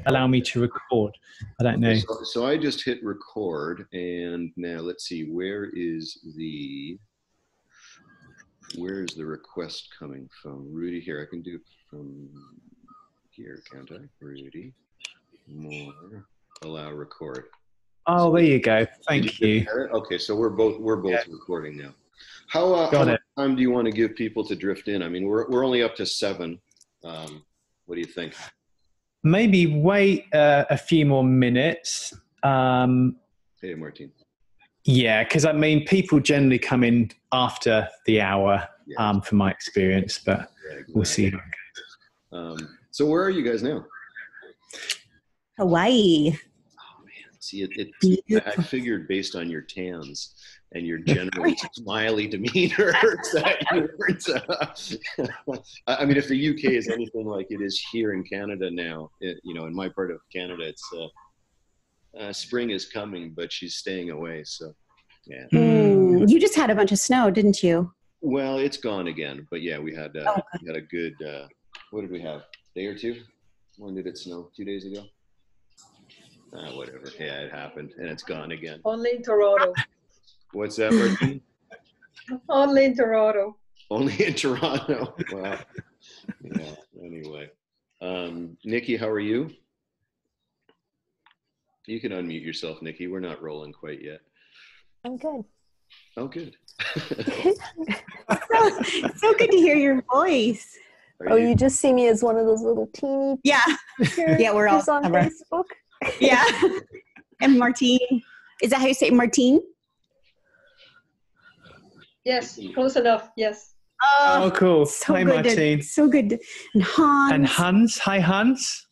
allow me to record. I don't know. So I just hit record, and now let's see, where is the request coming from? Rudy, here, I can do it from here, can't I? Rudy, more, allow record. Oh, there you go. Thank you. Okay, so we're both recording now. How much time do you want to give people to drift in? I mean, we're only up to 7. What do you think? Maybe wait a few more minutes. Hey, Martin. Yeah, because I mean, people generally come in after the hour, from my experience, but we'll see how it goes. So where are you guys now? Hawaii. Oh man, see, I figured based on your tans and your generally smiley demeanor that you weren't. I mean, if the UK is anything like it is here in Canada now, in my part of Canada, it's spring is coming, but she's staying away. So, yeah. You just had a bunch of snow, didn't you? Well, it's gone again, but yeah, we had a good. What did we have? Day or two? When did it snow? 2 days ago? Whatever. Yeah, it happened, and it's gone again. Only in Toronto. What's that, Martin? Only in Toronto. Only in Toronto. Wow. Yeah. Anyway, Nikki, how are you? You can unmute yourself, Nikki. We're not rolling quite yet. I'm good. Oh, good. so good to hear your voice. You just see me as one of those little teeny. Yeah. Yeah, we're all on Facebook. Yeah. And Martine. Is that how you say it, Martine? Yes, close enough. Yes. Oh, cool. So Hi, good. Martine. So good. And Hans. And Hans. Hi, Hans.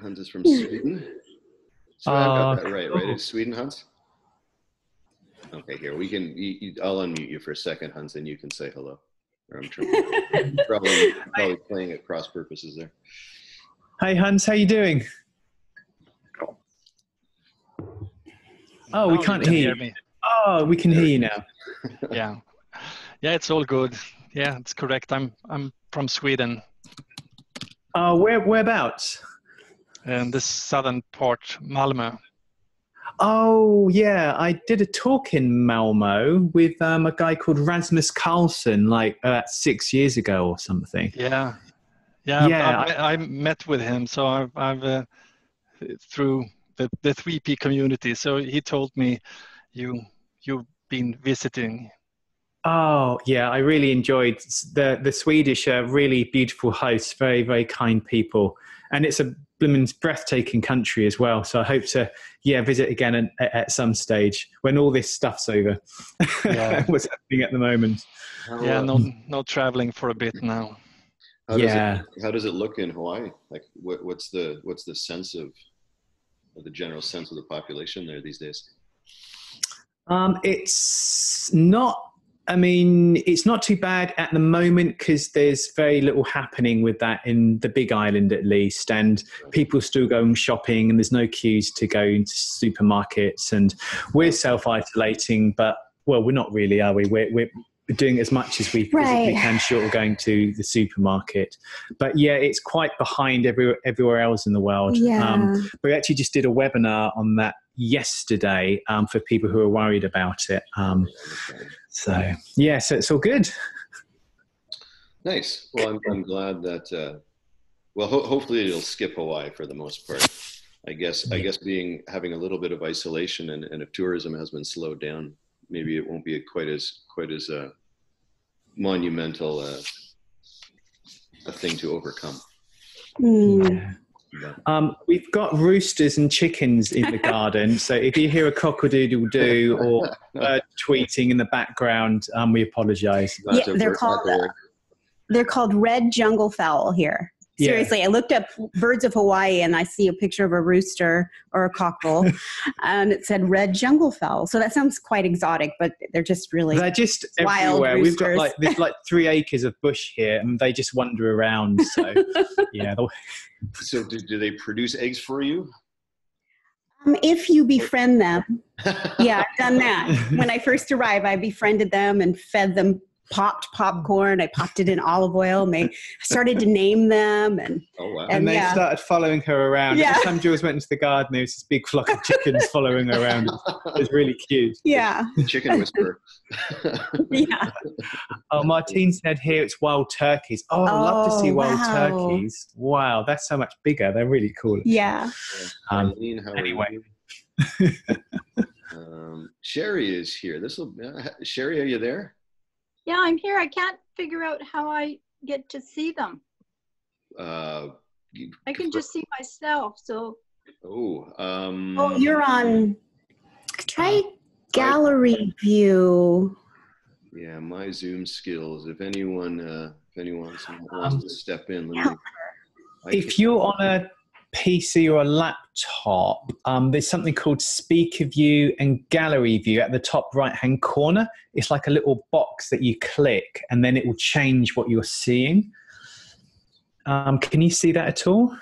Hans is from Sweden. So I got that right? It's Sweden, Hans? Okay, here, we can, I'll unmute you for a second, Hans, and you can say hello. Or I'm trying, probably playing at cross purposes there. Hi, Hans, how you doing? Oh, we can't hear me. Oh, we can hear you now. Yeah, it's all good. Yeah, it's correct. I'm from Sweden. Oh, whereabouts? In the southern part, Malmö. Oh, yeah. I did a talk in Malmo with a guy called Rasmus Carlson, like 6 years ago or something. Yeah. I met with him, so I've through the 3P community. So he told me you've been visiting. Oh, yeah. I really enjoyed the Swedish are really beautiful hosts, very, very kind people. And it's a breathtaking country as well. So I hope to, visit again at some stage when all this stuff's over. Yeah. What's happening at the moment. No traveling for a bit now. How does it look in Hawaii? Like what's the sense of the general sense of the population there these days? It's not too bad at the moment because there's very little happening with that in the Big Island at least, and people still going shopping and there's no queues to go into supermarkets, and we're self-isolating, but we're not really, are we? We're doing as much as we physically can short of going to the supermarket. But yeah, it's quite behind everywhere else in the world. Yeah. We actually just did a webinar on that yesterday for people who are worried about it. So it's all good. Nice. Well, I'm glad that. Hopefully it'll skip Hawaii for the most part. I guess having a little bit of isolation and if tourism has been slowed down, maybe it won't be quite as monumental a thing to overcome. We've got roosters and chickens in the garden, so if you hear a cock-a-doodle-doo or tweeting in the background, we apologize. They're called red jungle fowl here. Seriously, I looked up birds of Hawaii and I see a picture of a rooster or a cockerel and it said red jungle fowl. So that sounds quite exotic, but they're just really they're just wild everywhere. Roosters. We've got there's 3 acres of bush here and they just wander around. So yeah. So do they produce eggs for you? If you befriend them. Yeah, I've done that. When I first arrived, I befriended them and fed them popped popcorn. I popped it in olive oil. I started to name them, and Oh wow! And they started following her around. Every time Jules went into the garden, there was this big flock of chickens following her around. It was really cute. Yeah. Chicken whisperer. Yeah. Oh, Martine said here it's wild turkeys. Oh, I'd love to see wild turkeys. Wow, that's so much bigger. They're really cool. Yeah. Anyway. Sherry is here. Sherry, are you there? Yeah, I'm here. I can't figure out how I get to see them. I can just see myself. So. You're on. Try gallery view. Yeah, my Zoom skills. If anyone wants to step in, if you're on a PC or a laptop, there's something called Speaker View and Gallery View at the top right-hand corner. It's like a little box that you click, and then it will change what you're seeing. Can you see that at all?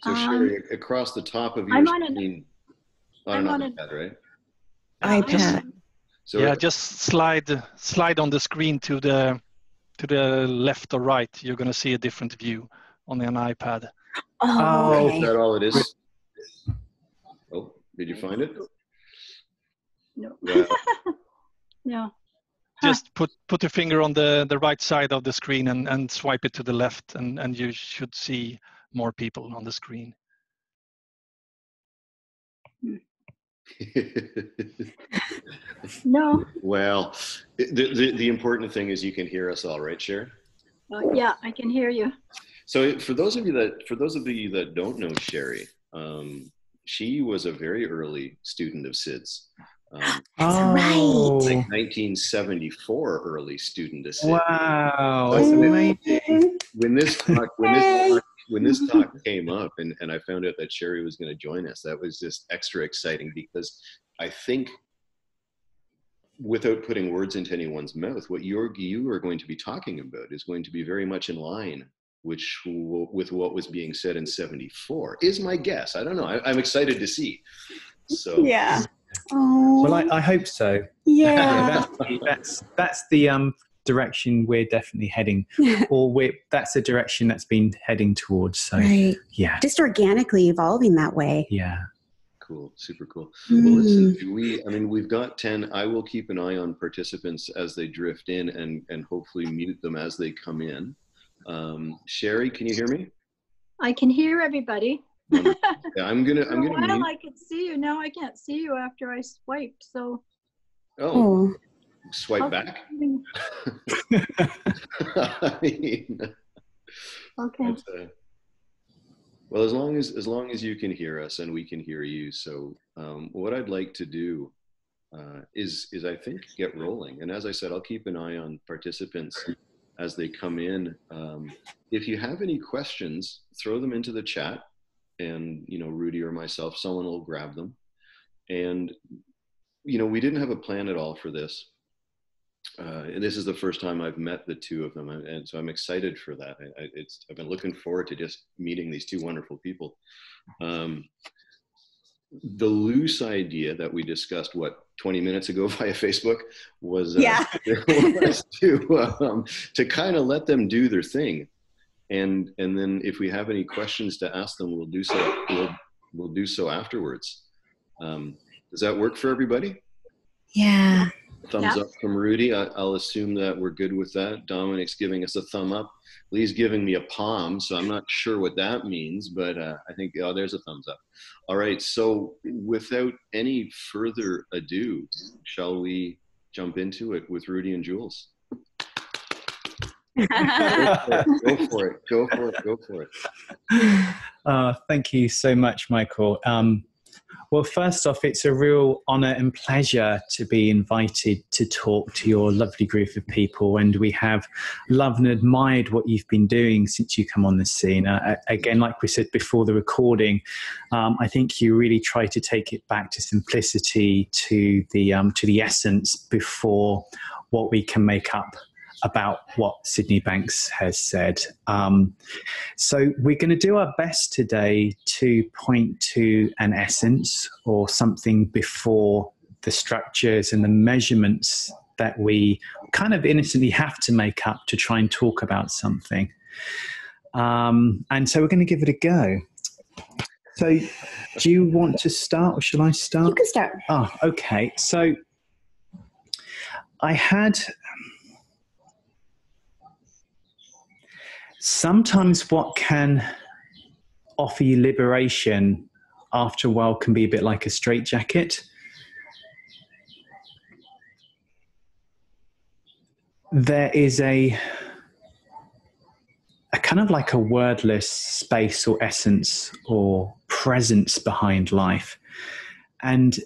So Sherry, across the top of your screen, on an iPad, right? iPad. So just slide on the screen to the left or right. You're going to see a different view on an iPad. Oh, is that all it is? Oh, did you find it? No. Well, No. Just put your finger on the right side of the screen and swipe it to the left, and you should see more people on the screen. No. Well, the important thing is you can hear us all, right, Sherry? Yeah, I can hear you. So for those of you that don't know Sherry, she was a very early student of Sid's. That's right. Like 1974 early student of Sid's. Wow, that's amazing. When this talk came up, and I found out that Sherry was going to join us, that was just extra exciting, because I think, without putting words into anyone's mouth, what you are going to be talking about is going to be very much in line with what was being said in 74, is my guess. I don't know. I'm excited to see. So yeah. Oh. Well, I hope so. Yeah. That's the direction we're definitely heading, or that's the direction that's been heading towards. So yeah, just organically evolving that way. Yeah. Cool. Super cool. Well, listen, we've got 10. I will keep an eye on participants as they drift in, and hopefully mute them as they come in. Sherry, can you hear me? I can hear everybody. Yeah, I'm gonna mute. I could see you. Now I can't see you after I swiped. So. Oh. Swipe back. I mean, okay. Well, as long as you can hear us and we can hear you. So what I'd like to do is I think get rolling. And as I said, I'll keep an eye on participants as they come in. If you have any questions, throw them into the chat, and Rudy or myself, someone will grab them. And we didn't have a plan at all for this. And this is the first time I've met the two of them, and so I'm excited for that. I've been looking forward to just meeting these two wonderful people. The loose idea that we discussed 20 minutes ago via Facebook was to kind of let them do their thing, and then if we have any questions to ask them, we'll do so. We'll do so afterwards. Does that work for everybody? Yeah. Thumbs up from Rudy. I'll assume that we're good with that. Dominic's giving us a thumb up. Lee's giving me a palm, so I'm not sure what that means, but I think, there's a thumbs up. All right, so without any further ado, shall we jump into it with Rudy and Jules? Go for it. Thank you so much, Michael. Well, first off, it's a real honor and pleasure to be invited to talk to your lovely group of people. And we have loved and admired what you've been doing since you come on the scene. Again, like we said before the recording, I think you really try to take it back to simplicity, to the essence before what we can make up about what Sydney Banks has said. So we're going to do our best today to point to an essence or something before the structures and the measurements that we kind of innocently have to make up to try and talk about something. And so we're going to give it a go. So do you want to start, or shall I start? You can start. Oh, okay. So I had... Sometimes what can offer you liberation after a while can be a bit like a straitjacket. There is a kind of like a wordless space or essence or presence behind life. And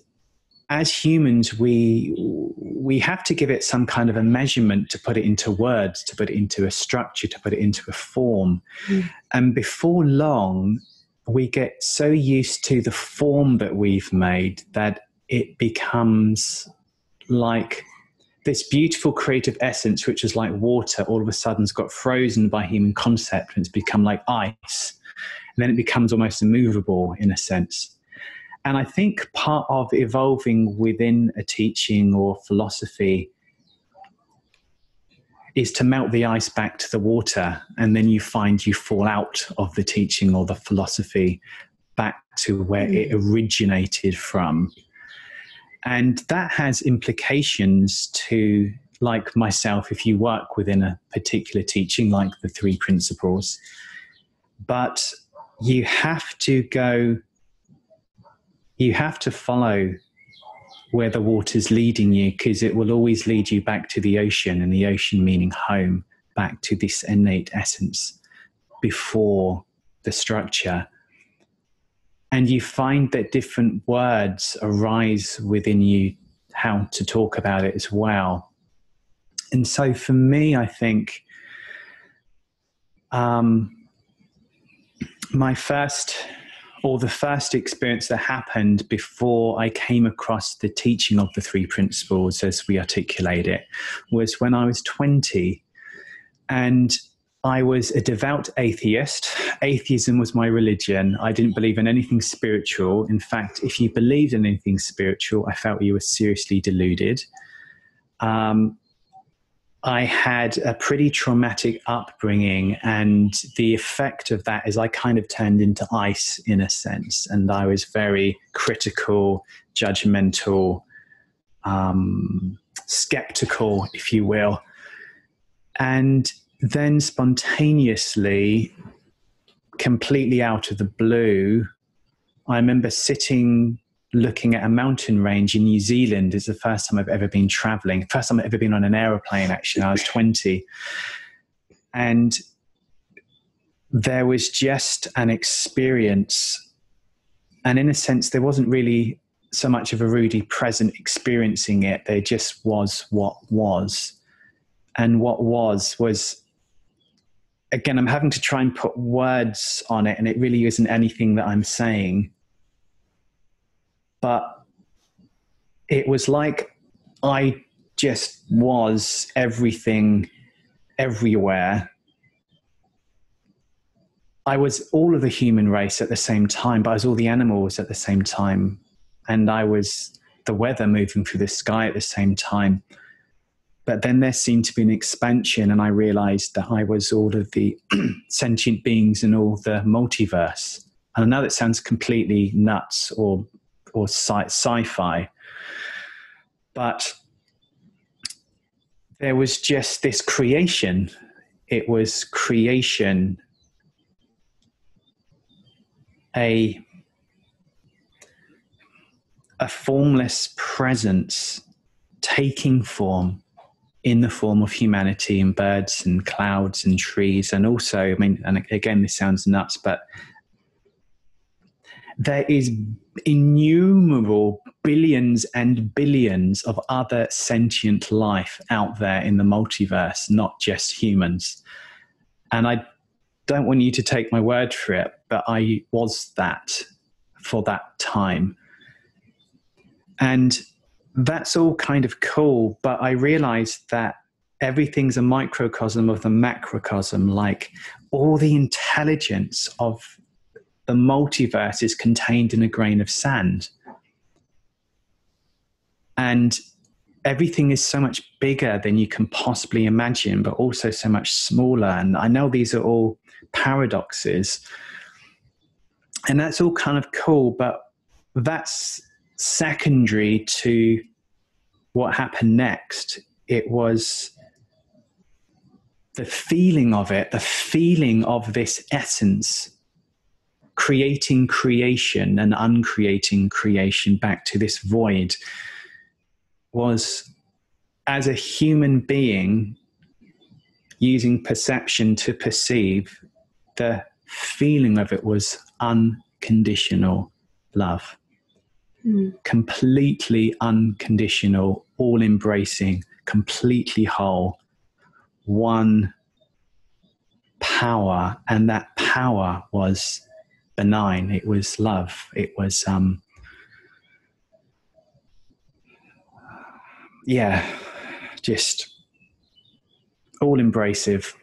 as humans, we have to give it some kind of a measurement to put it into words, to put it into a structure, to put it into a form. And before long, we get so used to the form that we've made that it becomes like this beautiful creative essence, which is like water, all of a sudden has got frozen by human concept, and it's become like ice. And then it becomes almost immovable in a sense. And I think part of evolving within a teaching or philosophy is to melt the ice back to the water, and then you find you fall out of the teaching or the philosophy back to where it originated from. And that has implications to, like myself, if you work within a particular teaching, like the 3 principles. But you have to go... You have to follow where the water's leading you, because it will always lead you back to the ocean, and the ocean meaning home, back to this innate essence before the structure. And you find that different words arise within you, how to talk about it as well. And so for me, I think the first experience that happened before I came across the teaching of the 3 principles as we articulate it was when I was 20, and I was a devout atheist. Atheism was my religion. I didn't believe in anything spiritual. In fact, if you believed in anything spiritual, I felt you were seriously deluded. I had a pretty traumatic upbringing, and the effect of that is I kind of turned into ice in a sense, and I was very critical, judgmental, skeptical, if you will. And then spontaneously, completely out of the blue, I remember sitting looking at a mountain range in New Zealand. It's the first time I've ever been traveling. First time I've ever been on an aeroplane, actually. I was 20. And there was just an experience. And in a sense, there wasn't really so much of a Rudi present experiencing it. There just was what was. And what was, again, I'm having to try and put words on it, and it really isn't anything that I'm saying. But it was like I just was everything, everywhere. I was all of the human race at the same time, but I was all the animals at the same time. And I was the weather moving through the sky at the same time. But then there seemed to be an expansion, and I realized that I was all of the sentient beings in all the multiverse. And I know that sounds completely nuts or sci-fi, but there was just this creation. It was creation, a formless presence taking form in the form of humanity and birds and clouds and trees. And also, I mean, and again, this sounds nuts, but there is innumerable billions and billions of other sentient life out there in the multiverse, not just humans. And I don't want you to take my word for it, but I was that for that time. And that's all kind of cool, but I realized that everything's a microcosm of the macrocosm, like all the intelligence of the multiverse is contained in a grain of sand. And everything is so much bigger than you can possibly imagine, but also so much smaller. And I know these are all paradoxes, and that's all kind of cool, but that's secondary to what happened next. It was the feeling of it, the feeling of this essence, creating creation and uncreating creation back to this void, was, as a human being using perception to perceive, the feeling of it was unconditional love. Completely unconditional, all embracing, completely whole, one power. And that power was benign. It was love. It was, just all embracive.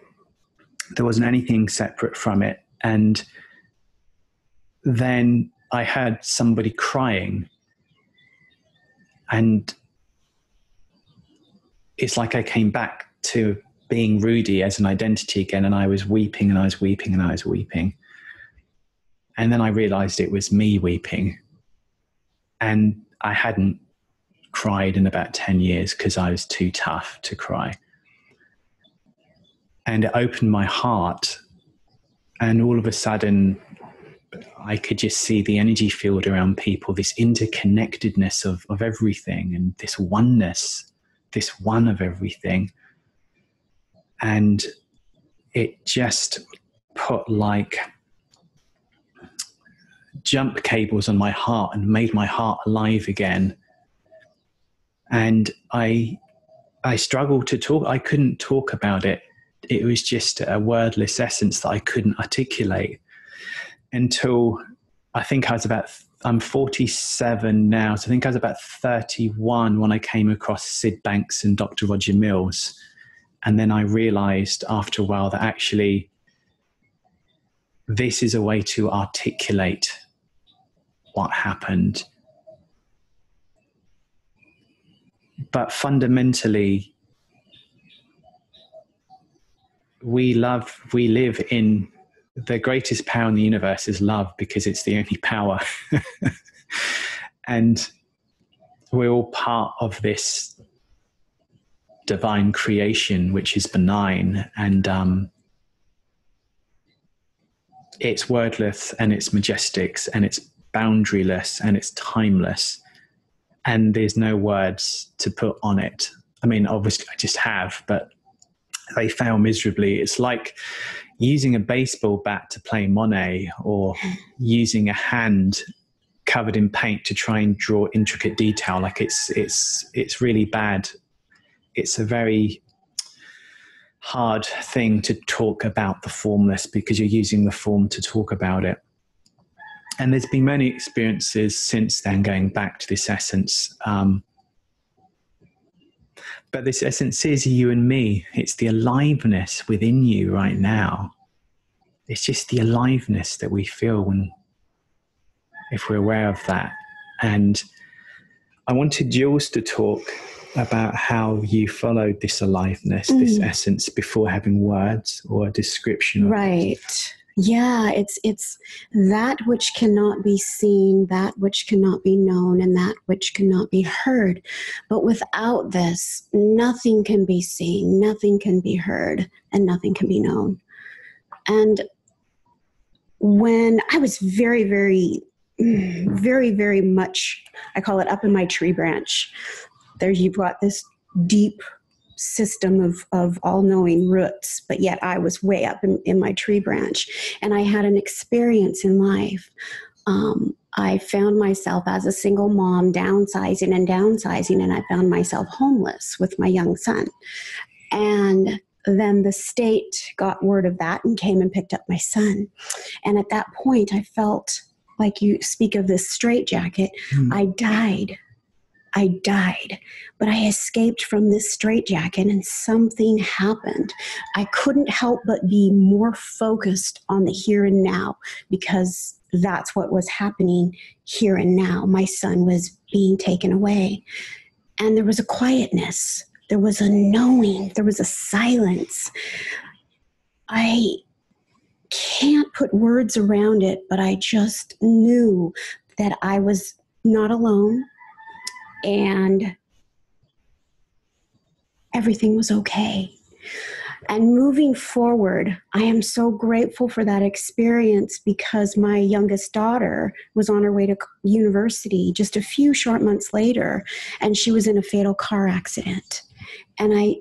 There wasn't anything separate from it. And then I heard somebody crying, and it's like I came back to being Rudi as an identity again, and I was weeping and I was weeping and I was weeping. And then I realized it was me weeping, and I hadn't cried in about 10 years because I was too tough to cry. And it opened my heart, and all of a sudden I could just see the energy field around people, this interconnectedness of everything, and this oneness, this one of everything. And it just put like jump cables on my heart and made my heart alive again. And I struggled to talk. I couldn't talk about it. It was just a wordless essence that I couldn't articulate until I think I'm 47 now. So I think I was about 31 when I came across Sid Banks and Dr. Roger Mills. And then I realized after a while that actually this is a way to articulate what happened. But fundamentally, we live in the greatest power in the universe is love, because it's the only power. And we're all part of this divine creation, which is benign, and it's wordless, and it's majestic, and it's boundaryless, and it's timeless, and there's no words to put on it. I mean, obviously I just have, but they fail miserably. It's like using a baseball bat to play Monet, or using a hand covered in paint to try and draw intricate detail. Like it's really bad. It's a very hard thing to talk about the formless, because you're using the form to talk about it. And there's been many experiences since then going back to this essence. But this essence is you and me. It's the aliveness within you right now. It's just the aliveness that we feel if we're aware of that. And I wanted Jules to talk about how you followed this aliveness, this essence, before having words or a description of right. It. Yeah, it's that which cannot be seen, that which cannot be known, and that which cannot be heard. But without this, nothing can be seen, nothing can be heard, and nothing can be known. And when I was very, very, very, very much, I call it up in my tree branch, there you've got this deep system of all-knowing roots, but yet I was way up in my tree branch, and I had an experience in life. I found myself as a single mom downsizing, and I found myself homeless with my young son. And then the state got word of that and came and picked up my son. And at that point, I felt like you speak of this straitjacket. I died, but I escaped from this straitjacket, and something happened. I couldn't help but be more focused on the here and now, because that's what was happening here and now. My son was being taken away. And there was a quietness. There was a knowing. There was a silence. I can't put words around it, but I just knew that I was not alone and everything was okay. And moving forward, I am so grateful for that experience because my youngest daughter was on her way to university just a few short months later, and she was in a fatal car accident. And I,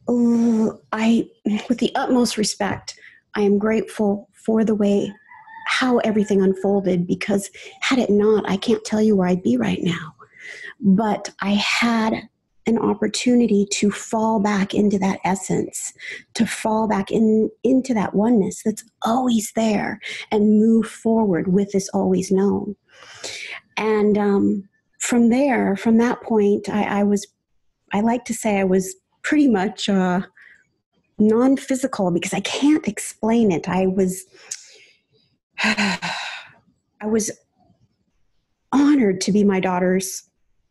with the utmost respect, I am grateful for the way how everything unfolded, because had it not, I can't tell you where I'd be right now. But I had an opportunity to fall back into that essence, to fall back into that oneness that's always there and move forward with this always known. And from there, from that point, I like to say I was pretty much non-physical, because I can't explain it. I was honored to be my daughter's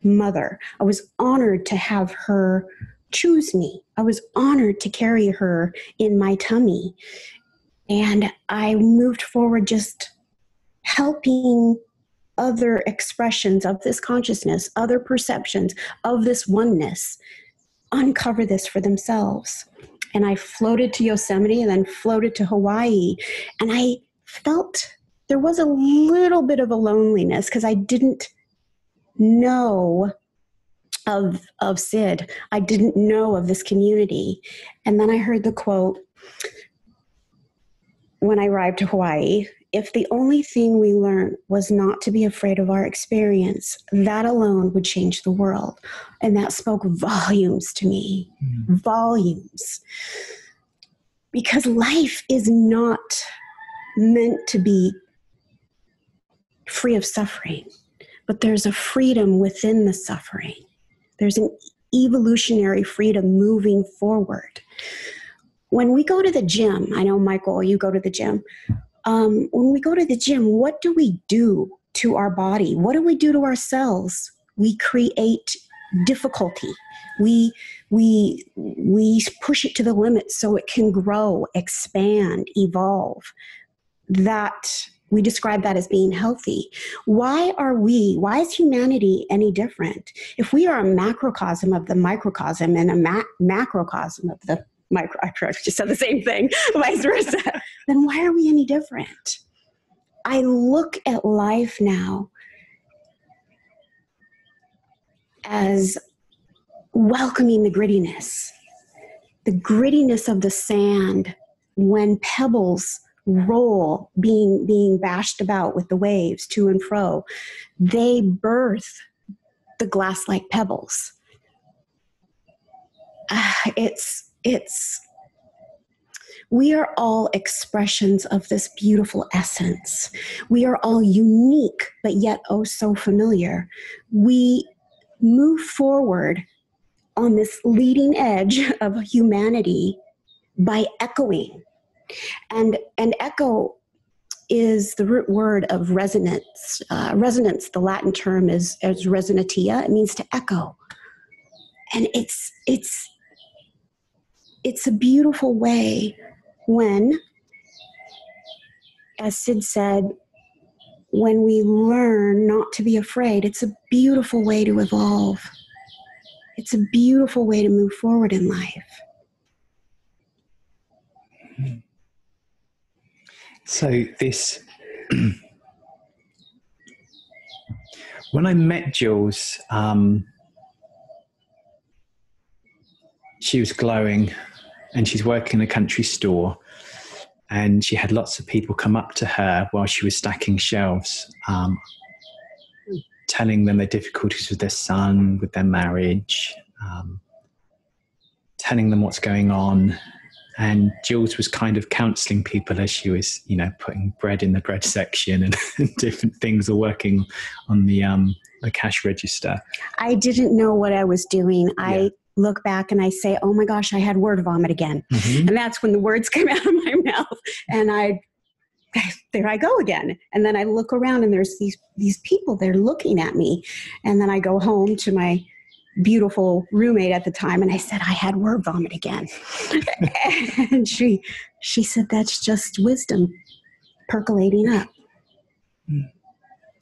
mother. I was honored to have her choose me. I was honored to carry her in my tummy. And I moved forward just helping other expressions of this consciousness, other perceptions of this oneness, uncover this for themselves. And I floated to Yosemite and then floated to Hawaii. And I felt there was a little bit of a loneliness because I didn't know of Sid. I didn't know of this community. And then I heard the quote when I arrived to Hawaii: if the only thing we learned was not to be afraid of our experience, that alone would change the world. And that spoke volumes to me, volumes. Because life is not meant to be free of suffering, but there's a freedom within the suffering. There's an evolutionary freedom moving forward. When we go to the gym, I know, Michael, you go to the gym. When we go to the gym, what do we do to our body? What do we do to ourselves? We create difficulty. We push it to the limit so it can grow, expand, evolve. That we describe that as being healthy. Why is humanity any different? If we are a macrocosm of the microcosm and a macrocosm of the micro, I just said the same thing, vice versa, then why are we any different? I look at life now as welcoming the grittiness of the sand when pebbles roll, being bashed about with the waves to and fro. They birth the glass-like pebbles. We are all expressions of this beautiful essence. We are all unique, but yet oh so familiar. We move forward on this leading edge of humanity by echoing. And echo is the root word of resonance. Resonance, the Latin term is resonatia. It means to echo. And it's a beautiful way when, as Sid said, when we learn not to be afraid, it's a beautiful way to evolve. It's a beautiful way to move forward in life. So this, when I met Jules, she was glowing and she's working in a country store, and she had lots of people come up to her while she was stacking shelves, telling them their difficulties with their son, with their marriage, telling them what's going on. And Jules was kind of counseling people as she was, putting bread in the bread section and different things, or working on the cash register. I didn't know what I was doing. Yeah. I look back and I say, oh my gosh, I had word vomit again. Mm-hmm. And that's when the words came out of my mouth. And I there I go again. And then I look around and there's these people, they're looking at me. And then I go home to my beautiful roommate at the time and I said, I had word vomit again. And she said, that's just wisdom percolating up.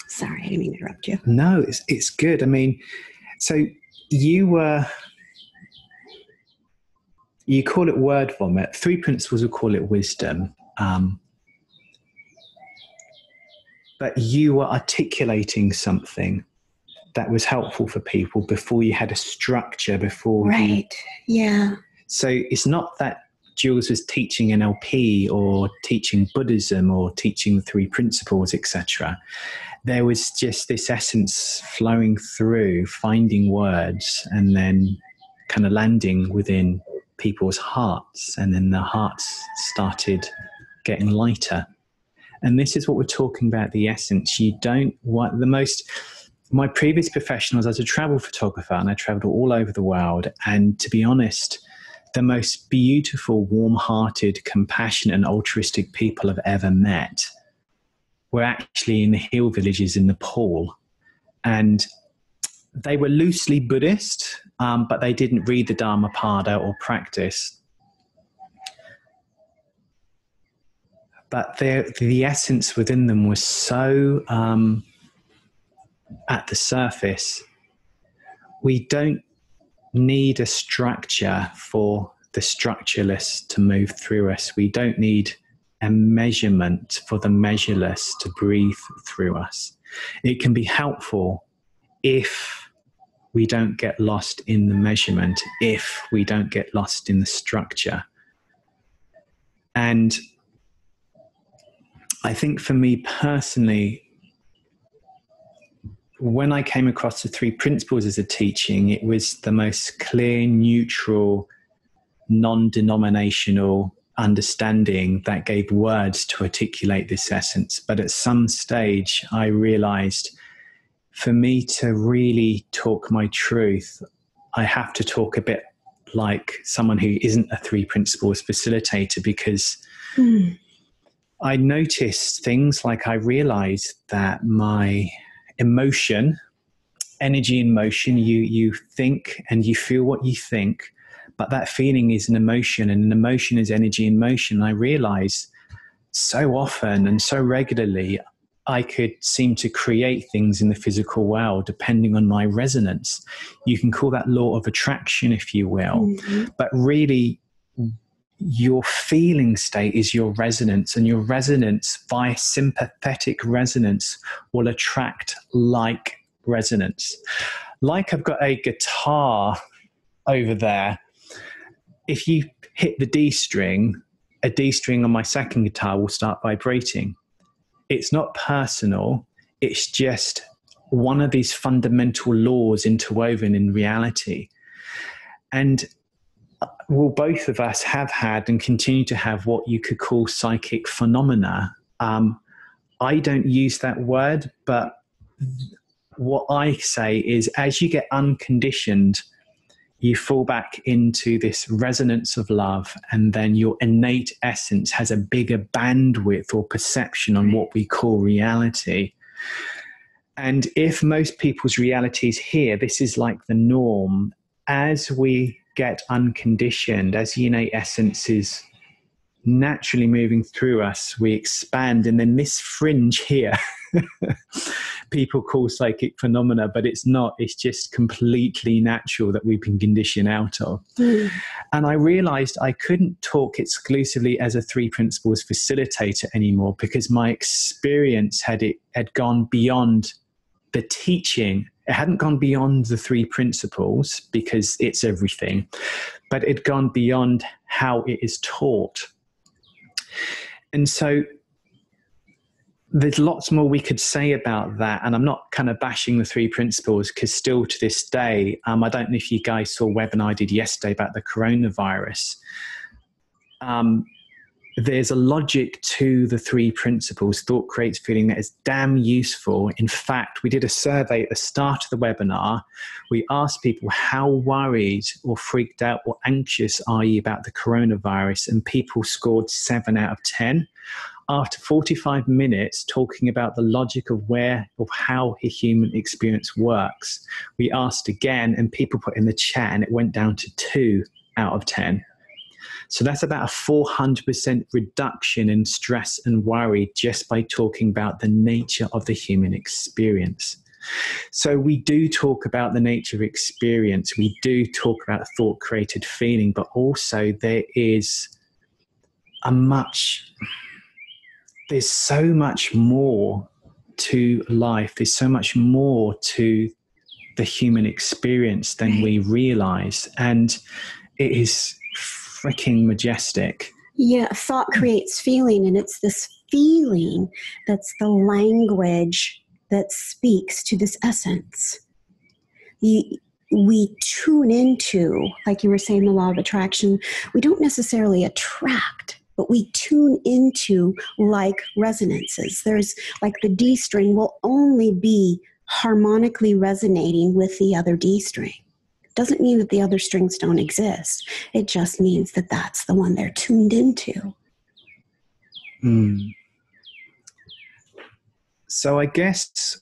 Sorry, I didn't mean to interrupt you. No, it's good. I mean, so you call it word vomit. 3 principles will call it wisdom. But you were articulating something that was helpful for people before you had a structure, before. Right, yeah. So it's not that Jules was teaching NLP or teaching Buddhism or teaching the 3 principles, etc. There was just this essence flowing through, finding words, and then kind of landing within people's hearts. And then the hearts started getting lighter. And this is what we're talking about, the essence. You don't want my previous profession was as a travel photographer, and I traveled all over the world. And to be honest, the most beautiful, warm-hearted, compassionate and altruistic people I've ever met were actually in the hill villages in Nepal. And they were loosely Buddhist, but they didn't read the Dhammapada or practice. But the essence within them was so at the surface. We don't need a structure for the structureless to move through us. We don't need a measurement for the measureless to breathe through us. It can be helpful if we don't get lost in the measurement, if we don't get lost in the structure. And I think for me personally, when I came across the 3 principles as a teaching, it was the most clear, neutral, non-denominational understanding that gave words to articulate this essence. But at some stage, I realized for me to really talk my truth, I have to talk a bit like someone who isn't a 3 principles facilitator, because I noticed things like I realized that my emotion, energy in motion, you think and you feel what you think, but that feeling is an emotion, and an emotion is energy in motion. I realized so often and so regularly I could seem to create things in the physical world depending on my resonance. You can call that law of attraction, if you will, but really your feeling state is your resonance, and your resonance via sympathetic resonance will attract like resonance. Like I've got a guitar over there. If you hit the D string, a D string on my second guitar will start vibrating. It's not personal. It's just one of these fundamental laws interwoven in reality. And well, both of us have had and continue to have what you could call psychic phenomena. I don't use that word, but what I say is as you get unconditioned, you fall back into this resonance of love, and then your innate essence has a bigger bandwidth or perception on what we call reality. And if most people's reality is here, this is like the norm. As we get unconditioned, as the innate essence is naturally moving through us, we expand, and then this fringe here people call psychic phenomena, but it's not. It's just completely natural that we've been conditioned out of. And I realized I couldn't talk exclusively as a 3 principles facilitator anymore, because my experience had gone beyond the teaching. It hadn't gone beyond the 3 principles because it's everything, but it had gone beyond how it is taught. And so there's lots more we could say about that. And I'm not kind of bashing the 3 principles, because still to this day, I don't know if you guys saw a webinar I did yesterday about the coronavirus. There's a logic to the 3 principles. Thought creates feeling, that is damn useful. In fact, we did a survey at the start of the webinar. We asked people, how worried or freaked out or anxious are you about the coronavirus? And people scored 7 out of 10. after 45 minutes talking about the logic of how a human experience works, we asked again, and people put in the chat, and it went down to 2 out of 10. So that's about a 400% reduction in stress and worry just by talking about the nature of the human experience. So we do talk about the nature of experience. We do talk about thought-created feeling, but also there's so much more to life. There's so much more to the human experience than we realize. And it is freaking majestic. Yeah, thought creates feeling, and it's this feeling that's the language that speaks to this essence. We tune into, like you were saying, the law of attraction. We don't necessarily attract, but we tune into like resonances. There's like the D string will only be harmonically resonating with the other D string. Doesn't mean that the other strings don't exist. It just means that that's the one they're tuned into. So I guess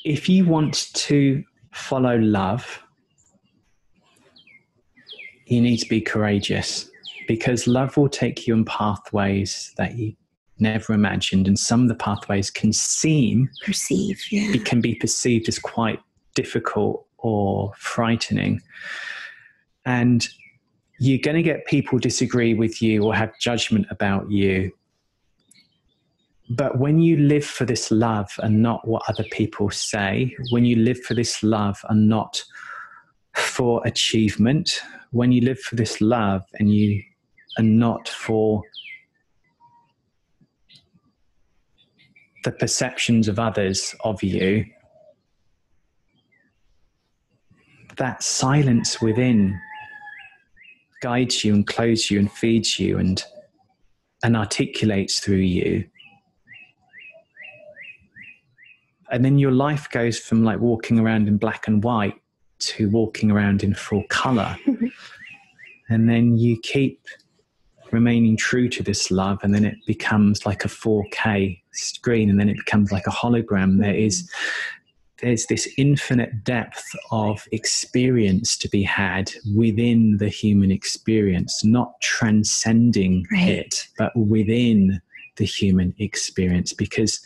if you want to follow love, you need to be courageous, because love will take you in pathways that you never imagined. And some of the pathways can be perceived as quite difficult or frightening. And you're going to get people disagree with you or have judgment about you. But when you live for this love and not what other people say, when you live for this love and not for achievement, when you live for this love and not for the perceptions of others of you, that silence within guides you and clothes you and feeds you and articulates through you. And then your life goes from like walking around in black and white to walking around in full color. And then you keep remaining true to this love, and then it becomes like a 4K screen, and then it becomes like a hologram. There's this infinite depth of experience to be had within the human experience, not transcending it, but within the human experience. Because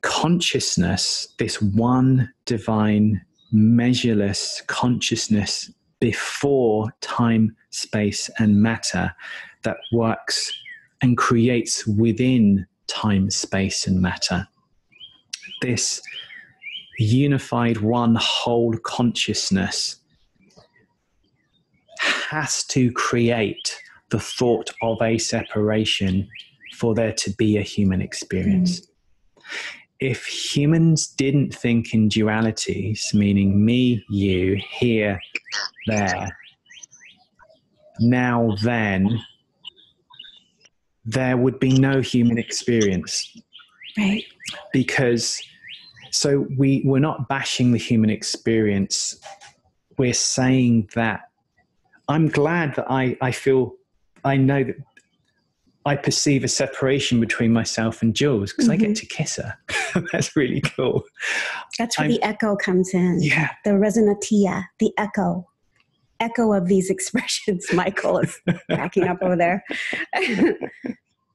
consciousness, this one divine, measureless consciousness before time, space, and matter, that works and creates within time, space, and matter. This unified one whole consciousness has to create the thought of a separation for there to be a human experience. If humans didn't think in dualities, meaning me, you, here, there, now, then, there would be no human experience. Right. Because, so we're not bashing the human experience. We're saying that I'm glad that I know that I perceive a separation between myself and Jules, because I get to kiss her. That's really cool. That's where the echo comes in. Yeah. The resonantia, the echo of these expressions. Michael is cracking up over there.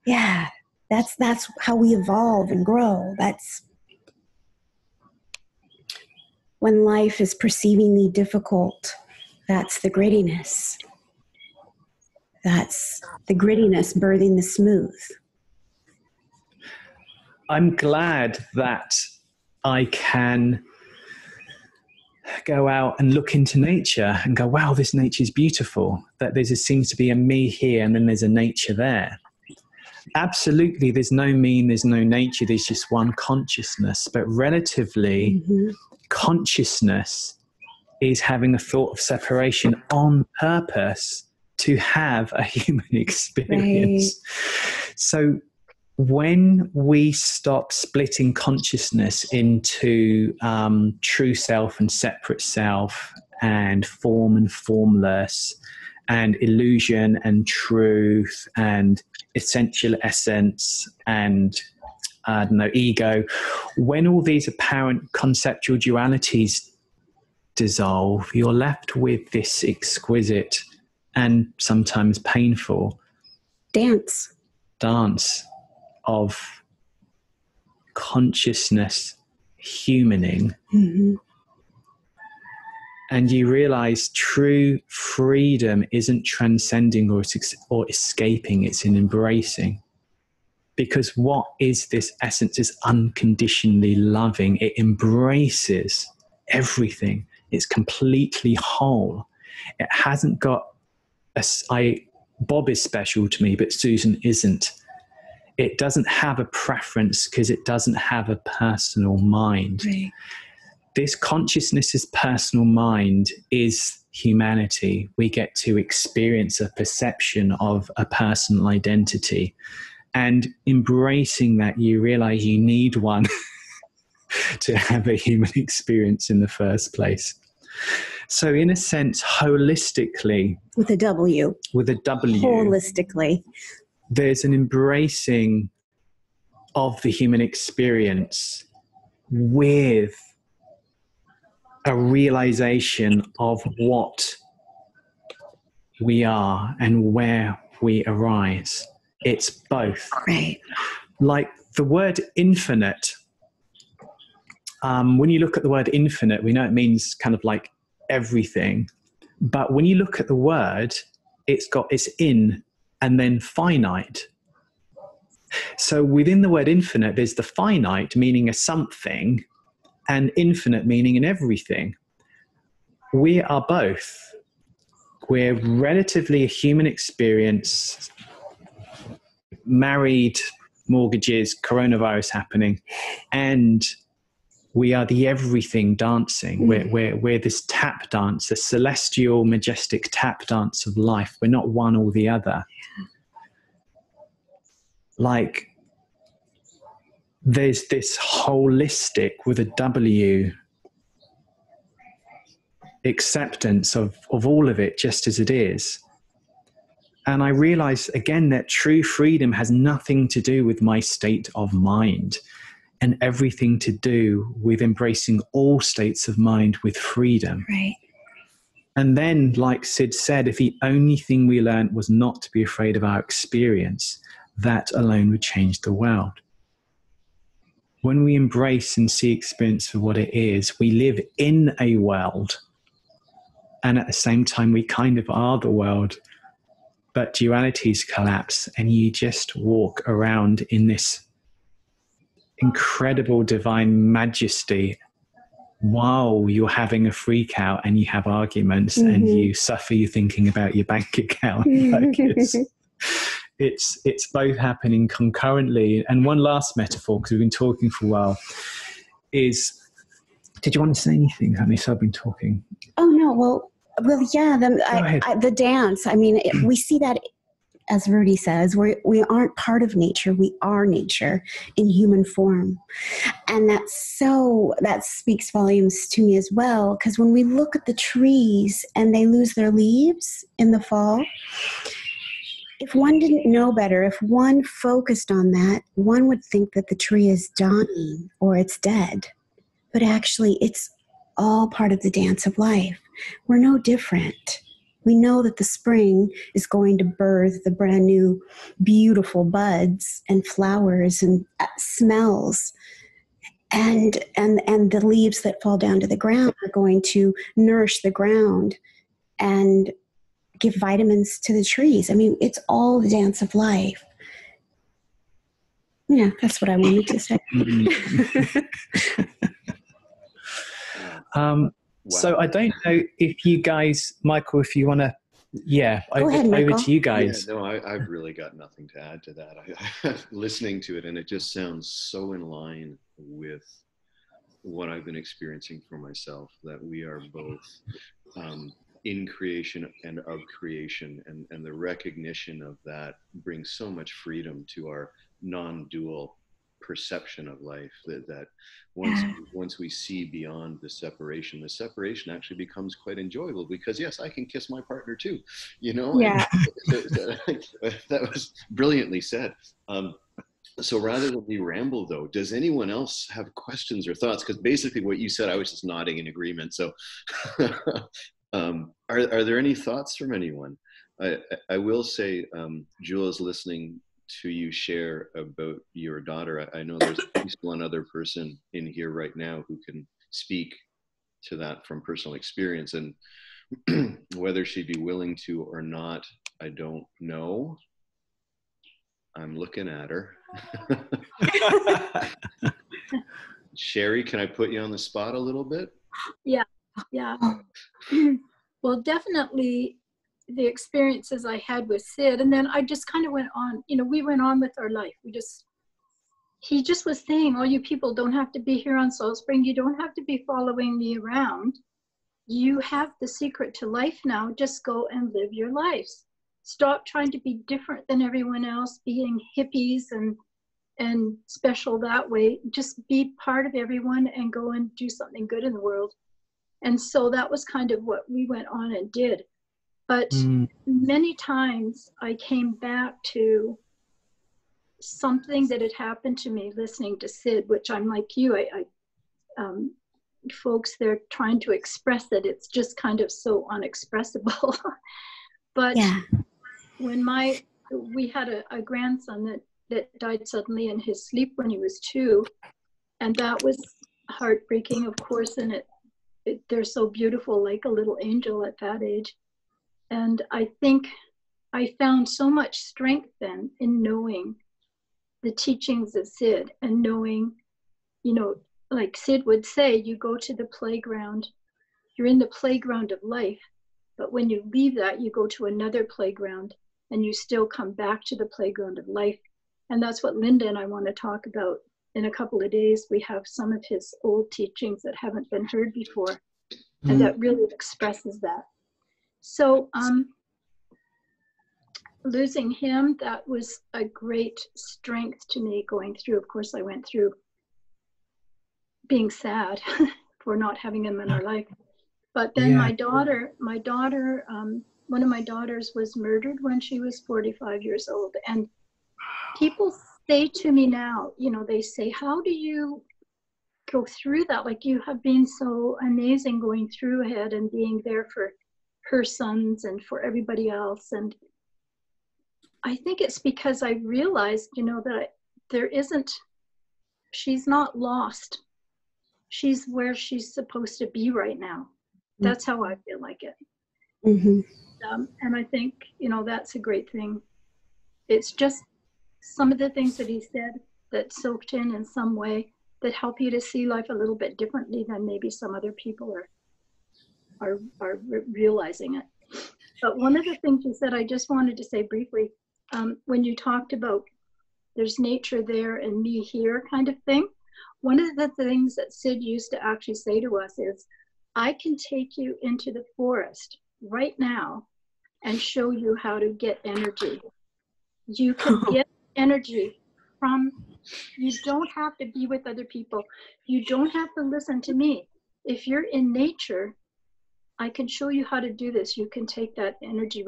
Yeah, that's how we evolve and grow. That's when life is perceivingly difficult. That's the grittiness. That's the grittiness birthing the smooth. I'm glad that I can go out and look into nature and go, wow, this nature is beautiful. That seems to be a me here, and then there's a nature there. Absolutely, there's no me and there's no nature. There's just one consciousness. But relatively, consciousness is having a thought of separation on purpose to have a human experience. Right. So when we stop splitting consciousness into true self and separate self and form and formless and illusion and truth and essential essence and I don't know, ego, when all these apparent conceptual dualities dissolve, you're left with this exquisite and sometimes painful dance of consciousness humaning. Mm-hmm. And you realize true freedom isn't transcending or escaping, it's in embracing. Because what is this essence is unconditionally loving. It embraces everything. It's completely whole. It hasn't got Bob is special to me, but Susan isn't. It doesn't have a preference because it doesn't have a personal mind. Right. This consciousness's personal mind is humanity. We get to experience a perception of a personal identity. And embracing that, you realize you need one to have a human experience in the first place. So in a sense, holistically. With a W. With a W. Holistically. There's an embracing of the human experience with a realization of what we are and where we arise. It's both. Right. Like the word infinite, when you look at the word infinite, we know it means kind of like everything. But when you look at the word, it's in and then finite. So within the word infinite, there's the finite, meaning a something, and infinite, meaning an everything. We are both. We're relatively a human experience, married, mortgages, coronavirus happening, and we are the everything dancing. We're this tap dance, a celestial, majestic tap dance of life. We're not one or the other. Like, there's this holistic, with a W, acceptance of all of it just as it is. And I realize again that true freedom has nothing to do with my state of mind and everything to do with embracing all states of mind with freedom. Right. And then, like Sid said, if the only thing we learned was not to be afraid of our experience, that alone would change the world. When we embrace and see experience for what it is, we live in a world. And at the same time, we kind of are the world. But dualities collapse and you just walk around in this incredible divine majesty while you're having a freak out and you have arguments and you suffer you thinking about your bank account. Like it's both happening concurrently. And one last metaphor, because we've been talking for a while, is, did you want to say anything, honey? So I've been talking. Oh, no. Well, yeah, the dance. I mean, we see that, as Rudy says, we aren't part of nature. We are nature in human form. And that speaks volumes to me as well, because when we look at the trees and they lose their leaves in the fall, if one didn't know better, if one focused on that, one would think that the tree is dying or it's dead. But actually, it's all part of the dance of life. We're no different. We know that the spring is going to birth the brand new, beautiful buds and flowers and smells. And the leaves that fall down to the ground are going to nourish the ground and give vitamins to the trees. I mean, it's all the dance of life. Yeah, that's what I wanted to say. Wow. So I don't know if you guys, Michael, if you want to, over to you guys. Yeah, no, I've really got nothing to add to that. Listening to it, and it just sounds so in line with what I've been experiencing for myself, that we are both in creation and of creation, and the recognition of that brings so much freedom to our non-dual perception of life, that once we see beyond the separation actually becomes quite enjoyable, because yes, I can kiss my partner too, you know. Yeah. That was brilliantly said. So rather than we ramble, though, does anyone else have questions or thoughts? Because basically what you said, I was just nodding in agreement. So are there any thoughts from anyone? I will say, Jules, listening to you share about your daughter, I know there's at least one other person in here right now who can speak to that from personal experience, and whether she'd be willing to or not, I don't know. I'm looking at her. Sherry, can I put you on the spot a little bit? Yeah. Well, definitely the experiences I had with Sid, and then I just kind of went on, we went on with our life. He just was saying, all you people don't have to be here on Soul Spring. You don't have to be following me around. You have the secret to life now. Just go and live your lives. Stop trying to be different than everyone else, being hippies and special that way. Just be part of everyone and go and do something good in the world. And so that was kind of what we went on and did. But many times I came back to something that had happened to me listening to Sid, which I'm like you, folks, they're trying to express it. It's just kind of so unexpressible. But yeah. When we had a grandson that died suddenly in his sleep when he was 2, and that was heartbreaking, of course, and they're so beautiful, like a little angel at that age. And I think I found so much strength then in knowing the teachings of Sid, and knowing, like Sid would say, you go to the playground, you're in the playground of life, but when you leave that, you go to another playground and you still come back to the playground of life. And that's what Linda and I want to talk about in a couple of days. We have some of his old teachings that haven't been heard before, and that really expresses that. So losing him, that was a great strength to me going through. Of course, I went through being sad for not having him in our life. But then my daughter, one of my daughters was murdered when she was 45 years old. And people say to me now, they say, how do you go through that? Like, you have been so amazing going through it and being there for her sons and for everybody else. And I think it's because I realized, that she's not lost. She's where she's supposed to be right now. That's how I feel like it. Mm-hmm. And I think, that's a great thing. It's just some of the things that he said that soaked in some way that help you to see life a little bit differently than maybe some other people are realizing it. But one of the things you said, I just wanted to say briefly, when you talked about there's nature there and me here kind of thing, one of the things that Sid used to actually say to us is, I can take you into the forest right now and show you how to get energy. You can get energy you don't have to be with other people. You don't have to listen to me. If you're in nature, I can show you how to do this. You can take that energy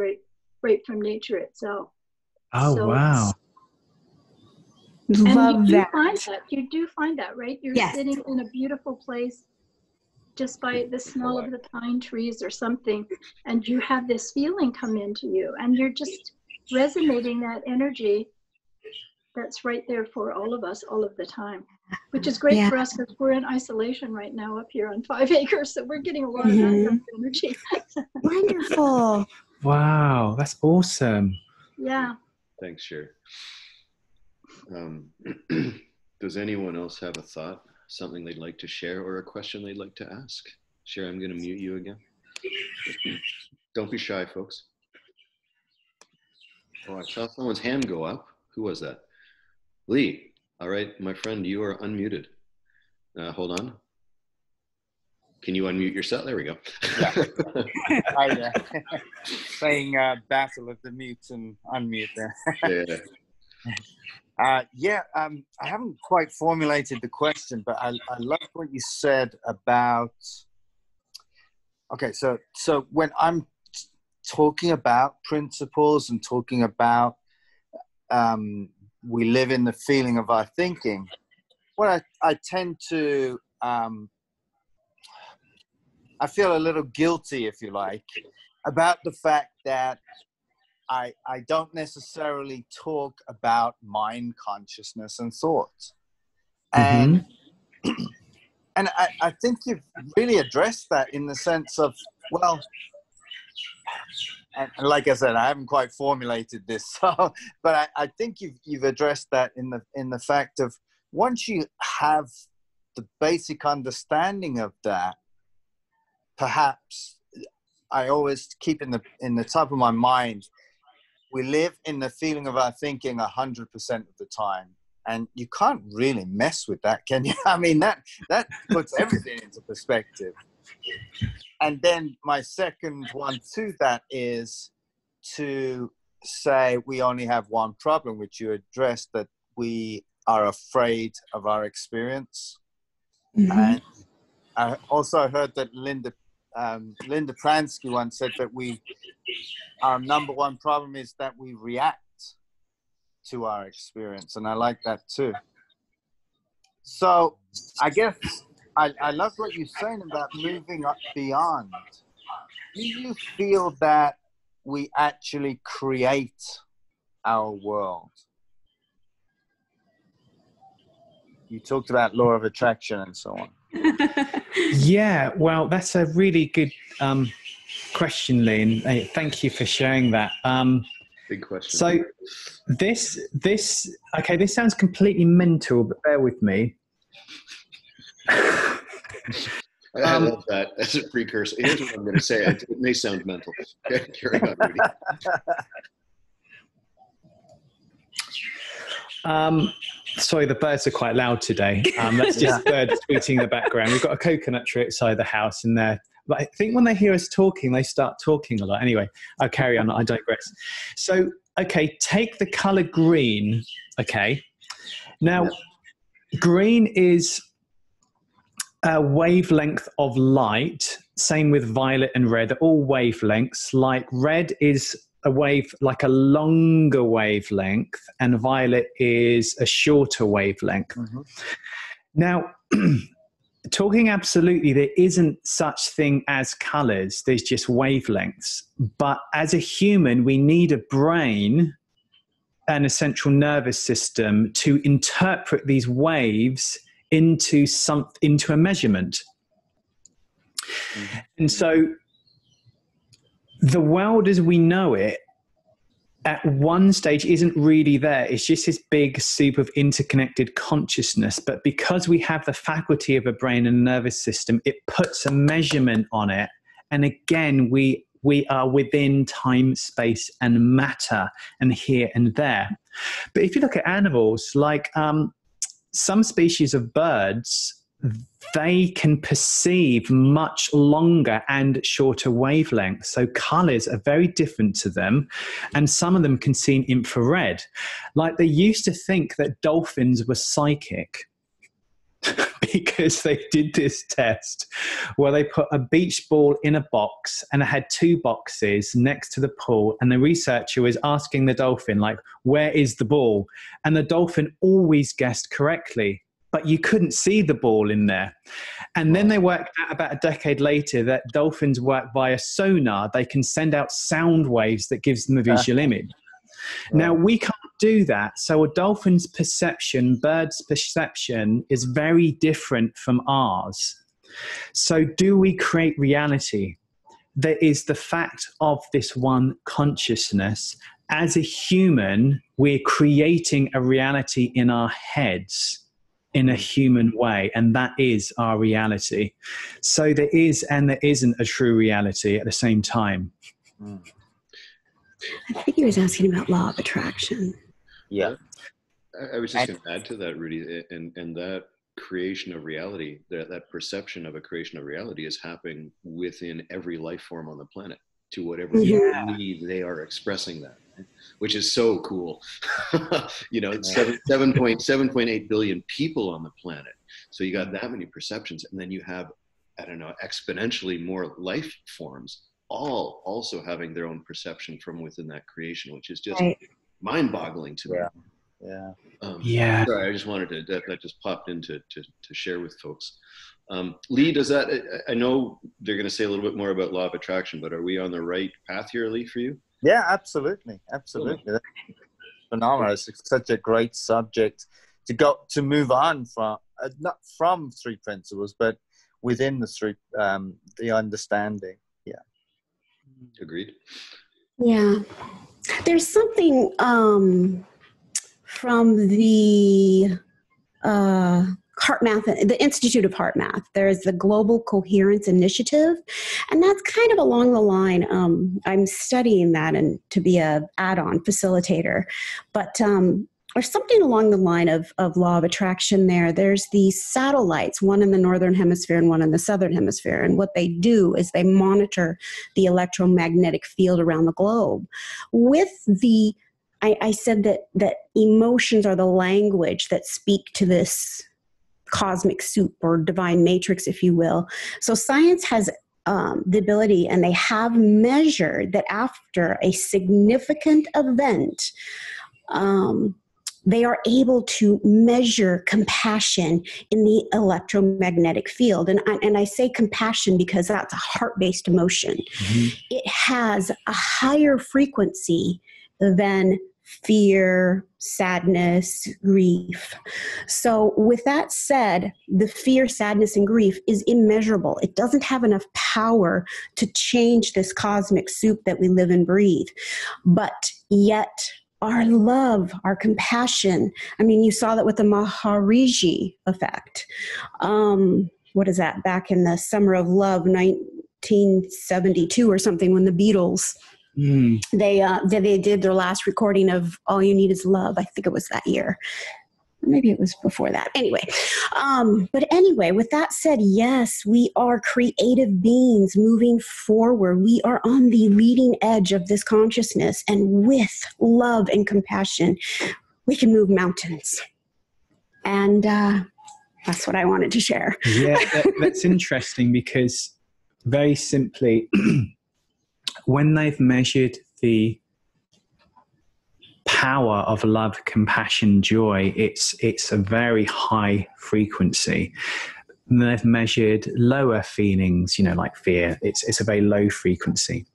right from nature itself. Oh, wow. Love that. You do find that, right? You're sitting in a beautiful place just by the smell of the pine trees or something, and you have this feeling come into you, and you're just resonating that energy that's right there for all of us all of the time, which is great for us because we're in isolation right now up here on 5 acres, so we're getting a lot of that energy. Wonderful. Wow, that's awesome. Yeah. Thanks, Sherry. Does anyone else have a thought, something they'd like to share, or a question they'd like to ask? Sherry, I'm going to mute you again. Don't be shy, folks. Oh, I saw someone's hand go up. Who was that? Lee. All right, my friend, you are unmuted. Hold on. Can you unmute yourself? There we go. Yeah. I playing battle of the mute and unmute there. I haven't quite formulated the question, but I love what you said about. Okay, so when I'm talking about principles and talking about we live in the feeling of our thinking, what I tend to I feel a little guilty, if you like, about the fact that I don't necessarily talk about mind, consciousness, and thought. And and I think you've really addressed that in the sense of, well, and like I said, I haven't quite formulated this, so, but I think you've addressed that in the fact of, once you have the basic understanding of that, perhaps I always keep in the top of my mind, we live in the feeling of our thinking 100% of the time. And you can't really mess with that, can you? I mean, that puts everything into perspective. And then my second one to that is to say we only have one problem, which you addressed, that we are afraid of our experience. And I also heard that Linda Pransky once said that our number one problem is that we react to our experience, and I like that too. So I guess I love what you're saying about moving up beyond. Do you feel that we actually create our world? You talked about law of attraction and so on. Yeah, well, that's a really good question, Lynn. Thank you for sharing that. Big question. So this sounds completely mental, but bear with me. I love that as a precursor. Here's what I'm going to say. It may sound mental. Okay, carry on, Rudy. Sorry, the birds are quite loud today. That's just birds tweeting in the background. We've got a coconut tree outside the house, and I think when they hear us talking, they start talking a lot. Anyway, I'll carry on. I digress. So, okay, take the color green. Okay. Now, green is a wavelength of light. Same with violet and red. They're all wavelengths. Like red is a wave, like a longer wavelength, and violet is a shorter wavelength. Now, talking absolutely, there isn't such thing as colors. There's just wavelengths. But as a human, we need a brain and a central nervous system to interpret these waves into a measurement. And so the world as we know it at one stage isn't really there. It's just this big soup of interconnected consciousness. But because we have the faculty of a brain and nervous system, it puts a measurement on it. And again, we are within time, space, and matter, and here and there. But if you look at animals, like some species of birds, they can perceive much longer and shorter wavelengths. So colors are very different to them. And some of them can see in infrared. Like they used to think that dolphins were psychic because they did this test where they put a beach ball in a box and it had two boxes next to the pool. And the researcher was asking the dolphin, like, where is the ball? And the dolphin always guessed correctly, but you couldn't see the ball in there. And then they worked out about a decade later that dolphins work via sonar. They can send out sound waves that gives them a visual image. Now, we can't do that. So a dolphin's perception, bird's perception is very different from ours. So do we create reality? There is the fact of this one consciousness. As a human, we're creating a reality in our heads in a human way, and that is our reality. So there is and there isn't a true reality at the same time. I think he was asking about law of attraction. Yeah. I was just going to add to that, Rudy, and that creation of reality, that perception of a creation of reality is happening within every life form on the planet. To whatever degree they are expressing that. which is so cool. You know, 7.8 billion people on the planet. So you got that many perceptions, and then you have, I don't know, exponentially more life forms, all also having their own perception from within that creation, which is just mind-boggling to me. Yeah. Sorry, I just wanted to, that just popped in to share with folks. Lee, does that, I know they're going to say a little bit more about law of attraction, but are we on the right path here, Lee, for you? Yeah, absolutely. Absolutely. Cool. Phenomenal. It's such a great subject to move on from, not from three principles, but within the three, the understanding. Yeah. Agreed. Yeah. There's something from the HeartMath, the Institute of HeartMath. There's the Global Coherence Initiative, and that's kind of along the line. I'm studying that and to be a add-on facilitator, but there's something along the line of law of attraction there. There's these satellites, one in the northern hemisphere and one in the southern hemisphere, and what they do is they monitor the electromagnetic field around the globe. With the, I said that emotions are the language that speak to this cosmic soup or divine matrix, if you will. So science has the ability, and they have measured that after a significant event, they are able to measure compassion in the electromagnetic field. And I say compassion because that's a heart-based emotion. Mm-hmm. It has a higher frequency than fear, sadness, grief. So with that said, the fear, sadness, and grief is immeasurable. It doesn't have enough power to change this cosmic soup that we live and breathe. But yet, our love, our compassion, I mean, you saw that with the Maharishi effect. What is that? Back in the summer of love, 1972 or something, when the Beatles, they did their last recording of All You Need Is Love. I think it was that year. Maybe it was before that. Anyway, with that said, yes, we are creative beings moving forward. We are on the leading edge of this consciousness, and with love and compassion, we can move mountains. And that's what I wanted to share. Yeah, that's interesting, because very simply, when they've measured the power of love, compassion, joy, it's a very high frequency. And they've measured lower feelings, like fear. It's a very low frequency.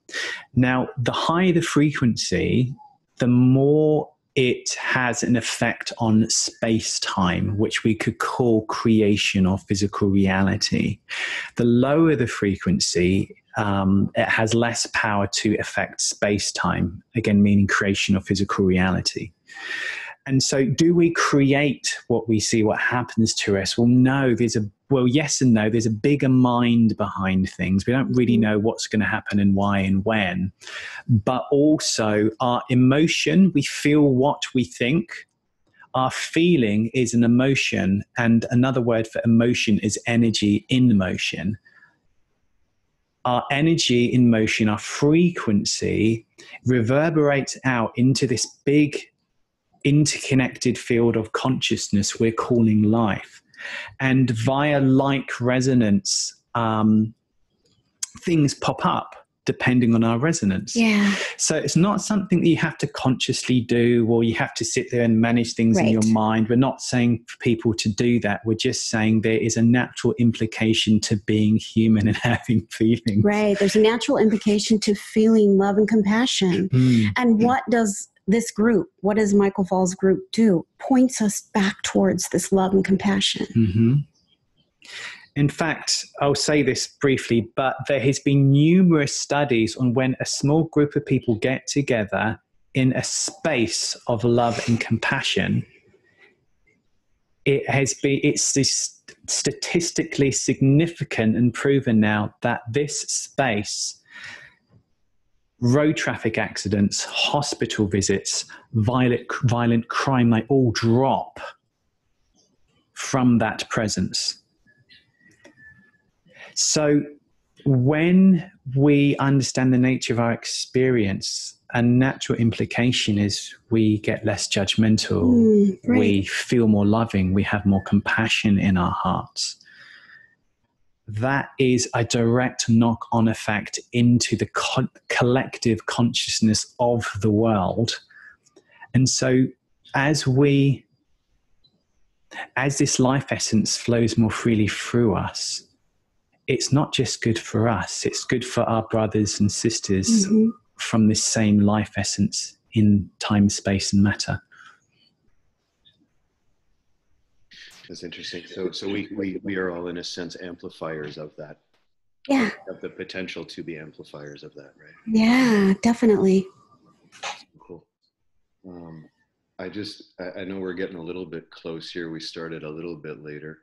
Now, the higher the frequency, the more it has an effect on space-time, which we could call creation or physical reality. The lower the frequency, it has less power to affect space-time, again, meaning creation of physical reality. And so do we create what we see, what happens to us? Well, no, yes and no. There's a bigger mind behind things. We don't really know what's going to happen and why and when. But also our emotion, we feel what we think. Our feeling is an emotion, and another word for emotion is energy in motion. Our energy in motion, our frequency, reverberates out into this big interconnected field of consciousness we're calling life. And via like resonance, things pop up depending on our resonance. Yeah. So it's not something that you have to consciously do, or you have to sit there and manage things in your mind. We're not saying for people to do that. We're just saying there is a natural implication to being human and having feelings. Right. There's a natural implication to feeling love and compassion. And what does this group, what does Michael Fall's group do? Points us back towards this love and compassion. Mm-hmm. In fact, I'll say this briefly, but there has been numerous studies on when a small group of people get together in a space of love and compassion. It's statistically significant and proven now that this space, road traffic accidents, hospital visits, violent crime, they all drop from that presence. So when we understand the nature of our experience, a natural implication is we get less judgmental, right. we feel more loving, we have more compassion in our hearts. That is a direct knock-on effect into the collective consciousness of the world. And so as this life essence flows more freely through us, it's not just good for us, it's good for our brothers and sisters from this same life essence in time, space, and matter. That's interesting. So we are all, in a sense, amplifiers of that. Yeah. Have the potential to be amplifiers of that, right? Yeah, definitely. Cool. I know we're getting a little bit close here. We started a little bit later.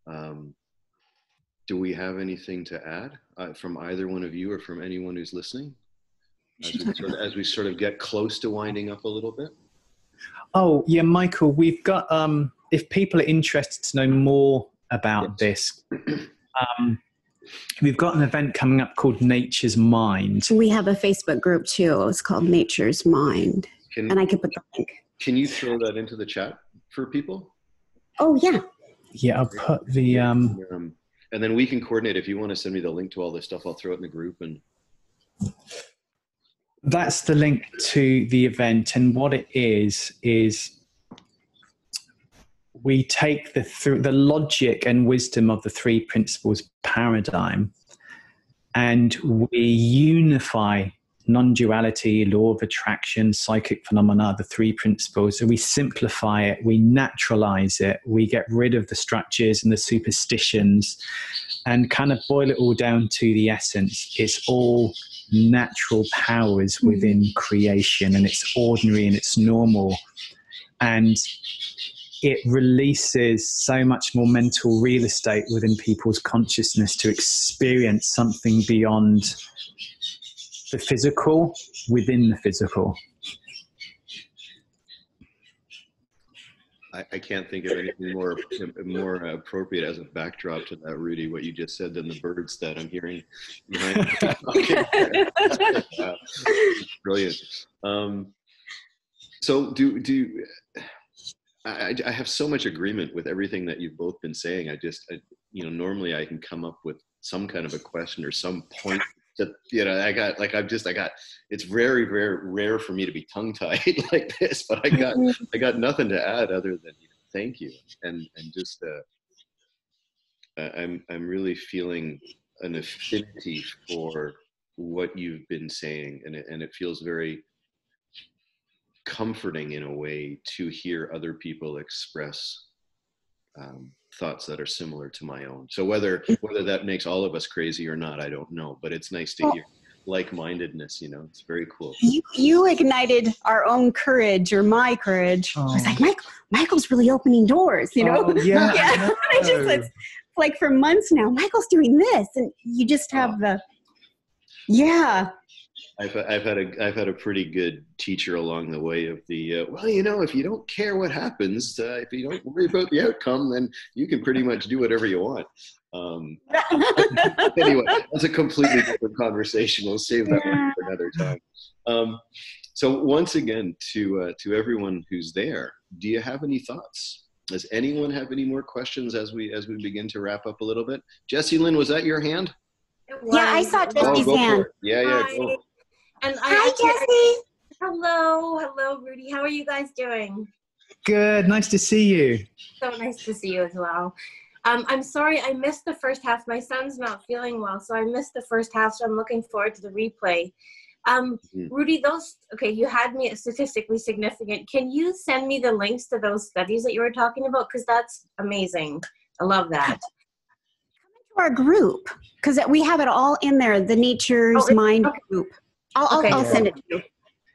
Do we have anything to add from either one of you or from anyone who's listening? As we sort of get close to winding up a little bit? Oh, yeah, Michael, we've got, if people are interested to know more about this, we've got an event coming up called Nature's Mind. We have a Facebook group too. It's called Nature's Mind. And I can put the link. Can you throw that into the chat for people? Oh, yeah. Yeah, I'll put the... and then we can coordinate. If you want to send me the link to all this stuff, I'll throw it in the group. And that's the link to the event. And what it is we take the logic and wisdom of the three principles paradigm, and we unify non-duality, law of attraction, psychic phenomena, the three principles. So we simplify it, we naturalize it, we get rid of the structures and the superstitions and kind of boil it all down to the essence. It's all natural powers within creation, and it's ordinary and it's normal. And it releases so much more mental real estate within people's consciousness to experience something beyond the physical within the physical. I can't think of anything more appropriate as a backdrop to that, Rudy, what you just said, than the birds that I'm hearing behind me. Brilliant. So I have so much agreement with everything that you've both been saying. Normally I can come up with some kind of a question or some point that, it's very, very rare for me to be tongue-tied like this, but I got nothing to add other than thank you. And just, I'm really feeling an affinity for what you've been saying. And it feels very comforting in a way to hear other people express thoughts that are similar to my own. So whether that makes all of us crazy or not, I don't know, but it's nice to hear like-mindedness, it's very cool. You ignited our own courage, or my courage. I was like, Michael's really opening doors, Oh, yeah. Yeah. It's like for months now, Michael's doing this, and you just have I've had a pretty good teacher along the way of the if you don't care what happens, if you don't worry about the outcome, then you can pretty much do whatever you want. Anyway, that's a completely different conversation. We'll save that one for another time. So once again, to everyone who's there, do you have any thoughts? Does anyone have any more questions as we begin to wrap up a little bit? Jessie Lynn, was that your hand? Yeah, I saw Jessie's hand. Yeah, Hi. go. And Hi, Jessie. Hello, Rudy. How are you guys doing? Good. Nice to see you. So nice to see you as well. I'm sorry I missed the first half. My son's not feeling well, so I missed the first half, so I'm looking forward to the replay. Rudy, you had me at statistically significant. Can you send me the links to those studies that you were talking about? Because that's amazing. I love that. Come into our group, because we have it all in there, the Nature's Mind group. I'll send it to you.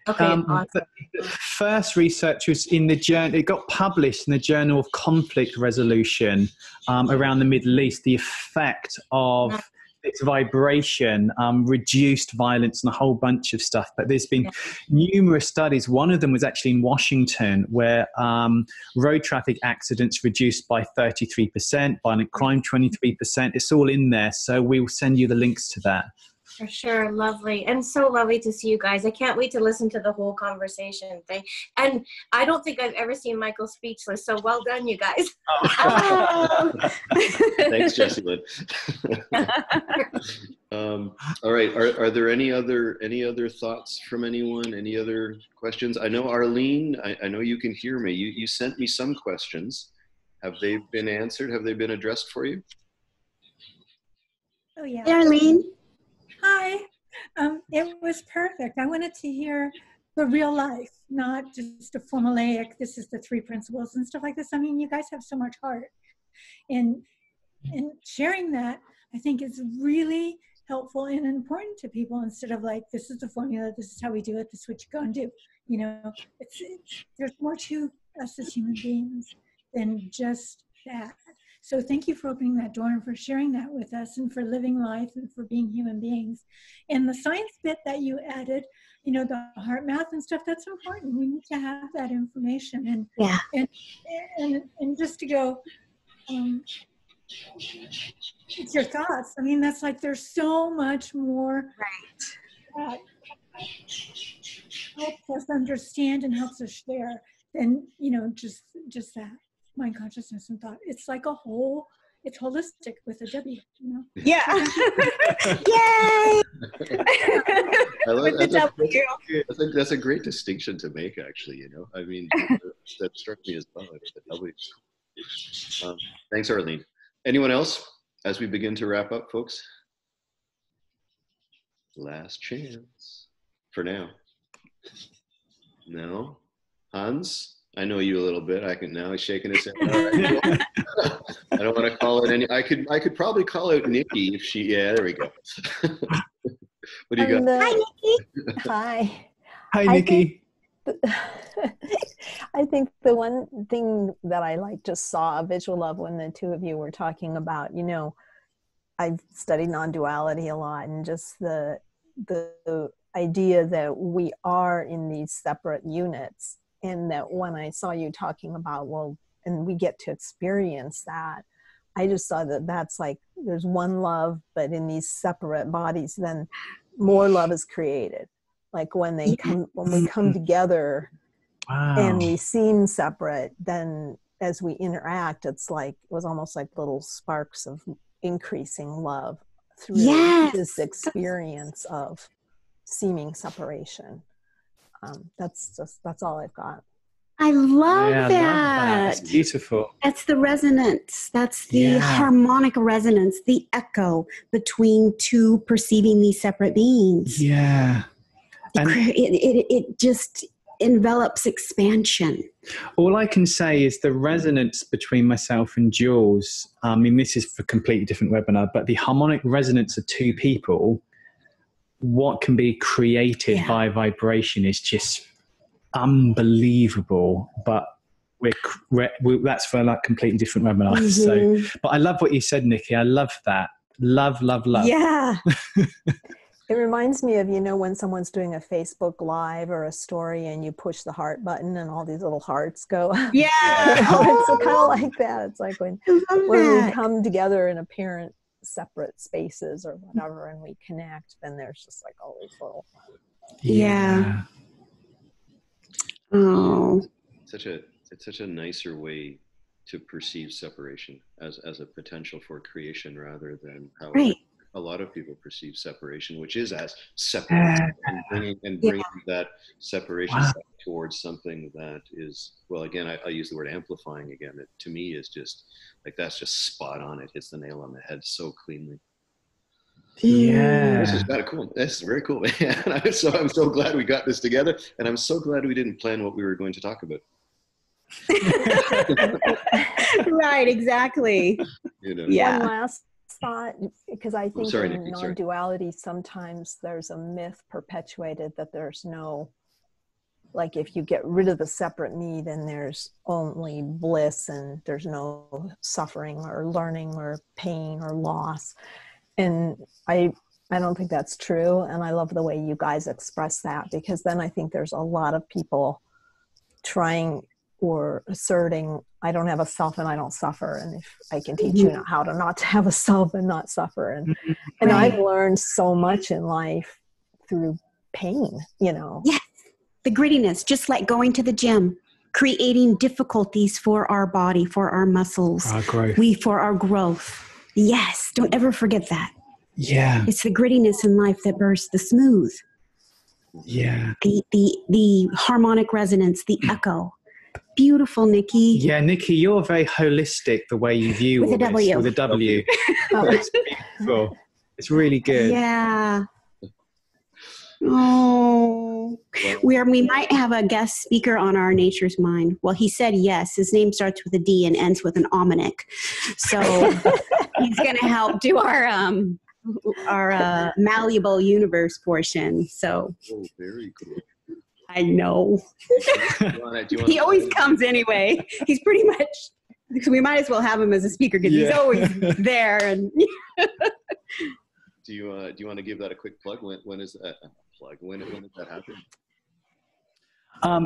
Okay, awesome. The first research was in the journal. It got published in the Journal of Conflict Resolution around the Middle East. The effect of its vibration reduced violence and a whole bunch of stuff. But there's been numerous studies. One of them was actually in Washington, where road traffic accidents reduced by 33%, violent crime 23%. It's all in there. So we will send you the links to that. For sure. Lovely. And so lovely to see you guys. I can't wait to listen to the whole conversation thing. And I don't think I've ever seen Michael speechless. So well done, you guys. Oh. Thanks, Jessie Lynn. All right. Are there any other thoughts from anyone? Any other questions? I know Arlene, I know you can hear me. You sent me some questions. Have they been answered? Have they been addressed for you? Oh yeah. Hey, Arlene. Hi. It was perfect. I wanted to hear the real life, not just a formulaic, this is the 3 principles and stuff like this. I mean, you guys have so much heart. And sharing that, I think, is really helpful and important to people, instead of like, this is the formula, this is how we do it, this is what you go and do. You know, there's more to us as human beings than just that. So thank you for opening that door and for sharing that with us and for living life and for being human beings. And the science bit that you added, you know, the heart math and stuff, that's important. We need to have that information. And Yeah. And just to go, it's your thoughts. I mean, that's like, there's so much more that helps us understand and helps us share than, you know, just that. Mind, consciousness, and thought. It's like a whole, it's holistic with a W, you know? Yeah. Yay! With the W. I think that's a great distinction to make, actually, you know? I mean, that struck me as well. The W. Thanks, Arlene. Anyone else as we begin to wrap up, folks? Last chance for now. No? Hans? I know you a little bit. I can now. He's shaking his head. All right. I don't want to call it any. I could probably call out Nikki if she. Yeah, there we go. What do you got? Hi, Nikki. Hi. Hi, Nikki. I think the one thing that I like just saw a visual of when the two of you were talking about, you know, I've studied non-duality a lot, and just the idea that we are in these separate units. And that when I saw you talking about, well, and we get to experience that, I just saw that that's like, there's one love, but in these separate bodies, then more love is created. Like when we come together and we seem separate, then as we interact, it's like, it was almost like little sparks of increasing love through this experience of seeming separation. That's all I've got. I love Yeah, that. I love that. It's beautiful. That's the resonance. That's the harmonic resonance, the echo between two perceiving these separate beings. Yeah. And It just envelops expansion. all I can say is the resonance between myself and Jules, I mean, this is for a completely different webinar, but the harmonic resonance of two people, what can be created by vibration is just unbelievable. But that's for a completely different webinar. So, but I love what you said, Nikki. I love that. Love. Yeah. It reminds me of, you know, when someone's doing a Facebook Live or a story and you push the heart button and all these little hearts go. Yeah. It's kind of like that. It's like when we come together in apparent separate spaces or whatever and we connect, then there's just like all these little. Yeah. Oh. It's such a nicer way to perceive separation as a potential for creation rather than how a lot of people perceive separation, which is as separate, and bringing that separation towards something that is, well, again, I use the word amplifying again. It to me is just like, that's just spot on. It hits the nail on the head so cleanly. Yeah. This is kind of cool. This is very cool, man. I'm so glad we got this together, and I'm so glad we didn't plan what we were going to talk about. Right, exactly. You know. Yeah. One last thought, because I think in non-duality, sometimes there's a myth perpetuated that there's no, like if you get rid of the separate me, then there's only bliss and there's no suffering or learning or pain or loss. And I don't think that's true. And I love the way you guys express that, because then I think there's a lot of people trying asserting I don't have a self and I don't suffer, and if I can teach you how to not to have a self and not suffer, and I've learned so much in life through pain, Yes, the grittiness, just like going to the gym, creating difficulties for our body, for our muscles, for our growth. Yes, don't ever forget that. Yeah, it's the grittiness in life that bursts the smooth. Yeah, the harmonic resonance, the echo. Beautiful, Nikki. Yeah, Nikki, you're very holistic the way you view With all a W. this. With a W. It's beautiful. It's really good. Yeah. Oh, we might have a guest speaker on our Nature's Mind. Well, he said yes. His name starts with a D and ends with an Ominic. So he's going to help do our malleable universe portion. So. Oh, very cool. I know. He always comes anyway. He's pretty much, we might as well have him as a speaker because he's always there. And do you want to give that a quick plug? When is that plug? When does that happen?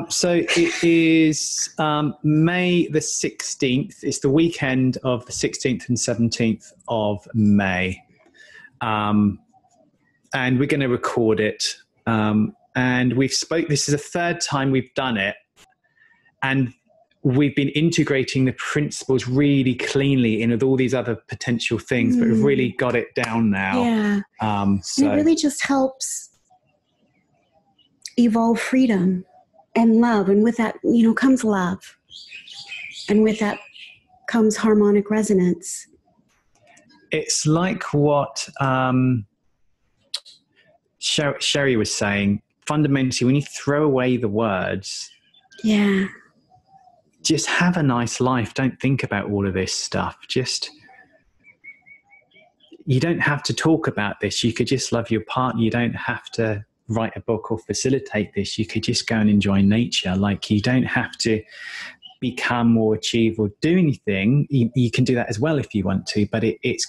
So it is May the 16th. It's the weekend of the 16th and 17th of May. And we're going to record it. And this is the third time we've done it. And we've been integrating the principles really cleanly in with all these other potential things, but we've really got it down now. Yeah. So it really just helps evolve freedom and love. And with that, comes love. And with that comes harmonic resonance. It's like what Sherry was saying. Fundamentally, when you throw away the words, just have a nice life. Don't think about all of this stuff. You don't have to talk about this. You could just love your partner. You don't have to write a book or facilitate this. You could just go and enjoy nature. Like, you don't have to become or achieve or do anything. You can do that as well if you want to, but it's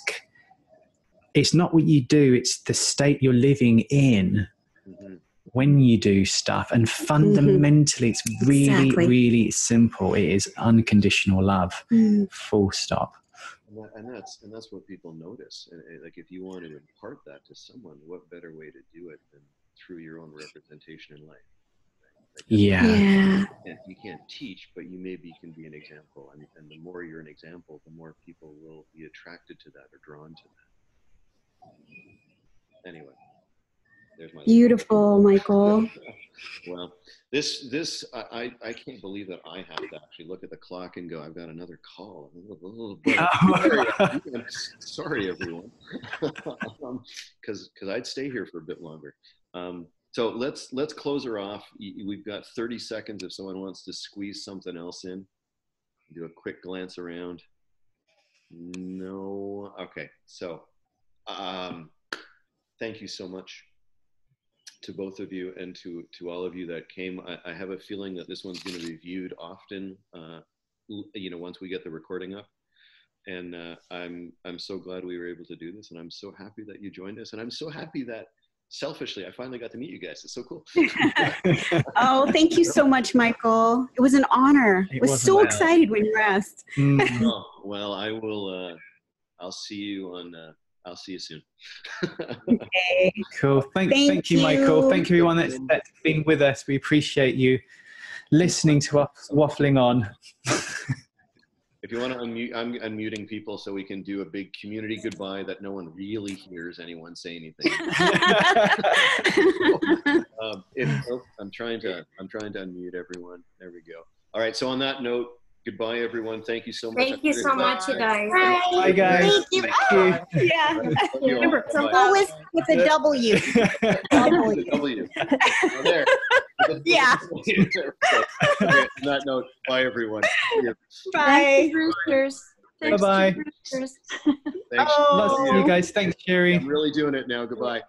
not what you do. It's the state you're living in when you do stuff. And fundamentally, it's really, really simple. It is unconditional love, full stop. And that's what people notice. Like, if you want to impart that to someone, what better way to do it than through your own representation in life? Right? Like, you can't teach, but you maybe can be an example. And the more you're an example, the more people will be attracted to that or drawn to that. Anyway. Beautiful, Michael. Well, this I can't believe that I have to actually look at the clock and go, I've got another call. Sorry, everyone, because I'd stay here for a bit longer. So let's close her off. We've got 30 seconds if someone wants to squeeze something else in. Do a quick glance around. No. Okay. So thank you so much to both of you and to all of you that came. I have a feeling that this one's going to be viewed often, once we get the recording up. And I'm so glad we were able to do this, and I'm so happy that you joined us, and I'm so happy that selfishly I finally got to meet you guys. It's so cool. Oh, thank you so much, Michael. It was an honor. I was so excited when you asked. Oh, well, I will. I'll see you soon. Okay. Cool. Thank you, Michael. Thank you, everyone that's been with us. We appreciate you listening to us waffling on. If you want to unmute, I'm unmuting people so we can do a big community goodbye that no one really hears anyone say anything. I'm trying to unmute everyone. There we go. All right. So on that note, goodbye, everyone. Thank you so much. Thank you so much, you guys. Bye, guys. Thank you. Yeah. Remember, always with a W. W. Oh, there. Yeah. Okay, on that note, bye, everyone. Bye. Thank you, Roosters. Bye-bye. Thanks. Lots of you guys. Thanks, Sherry. I'm really doing it now. Goodbye.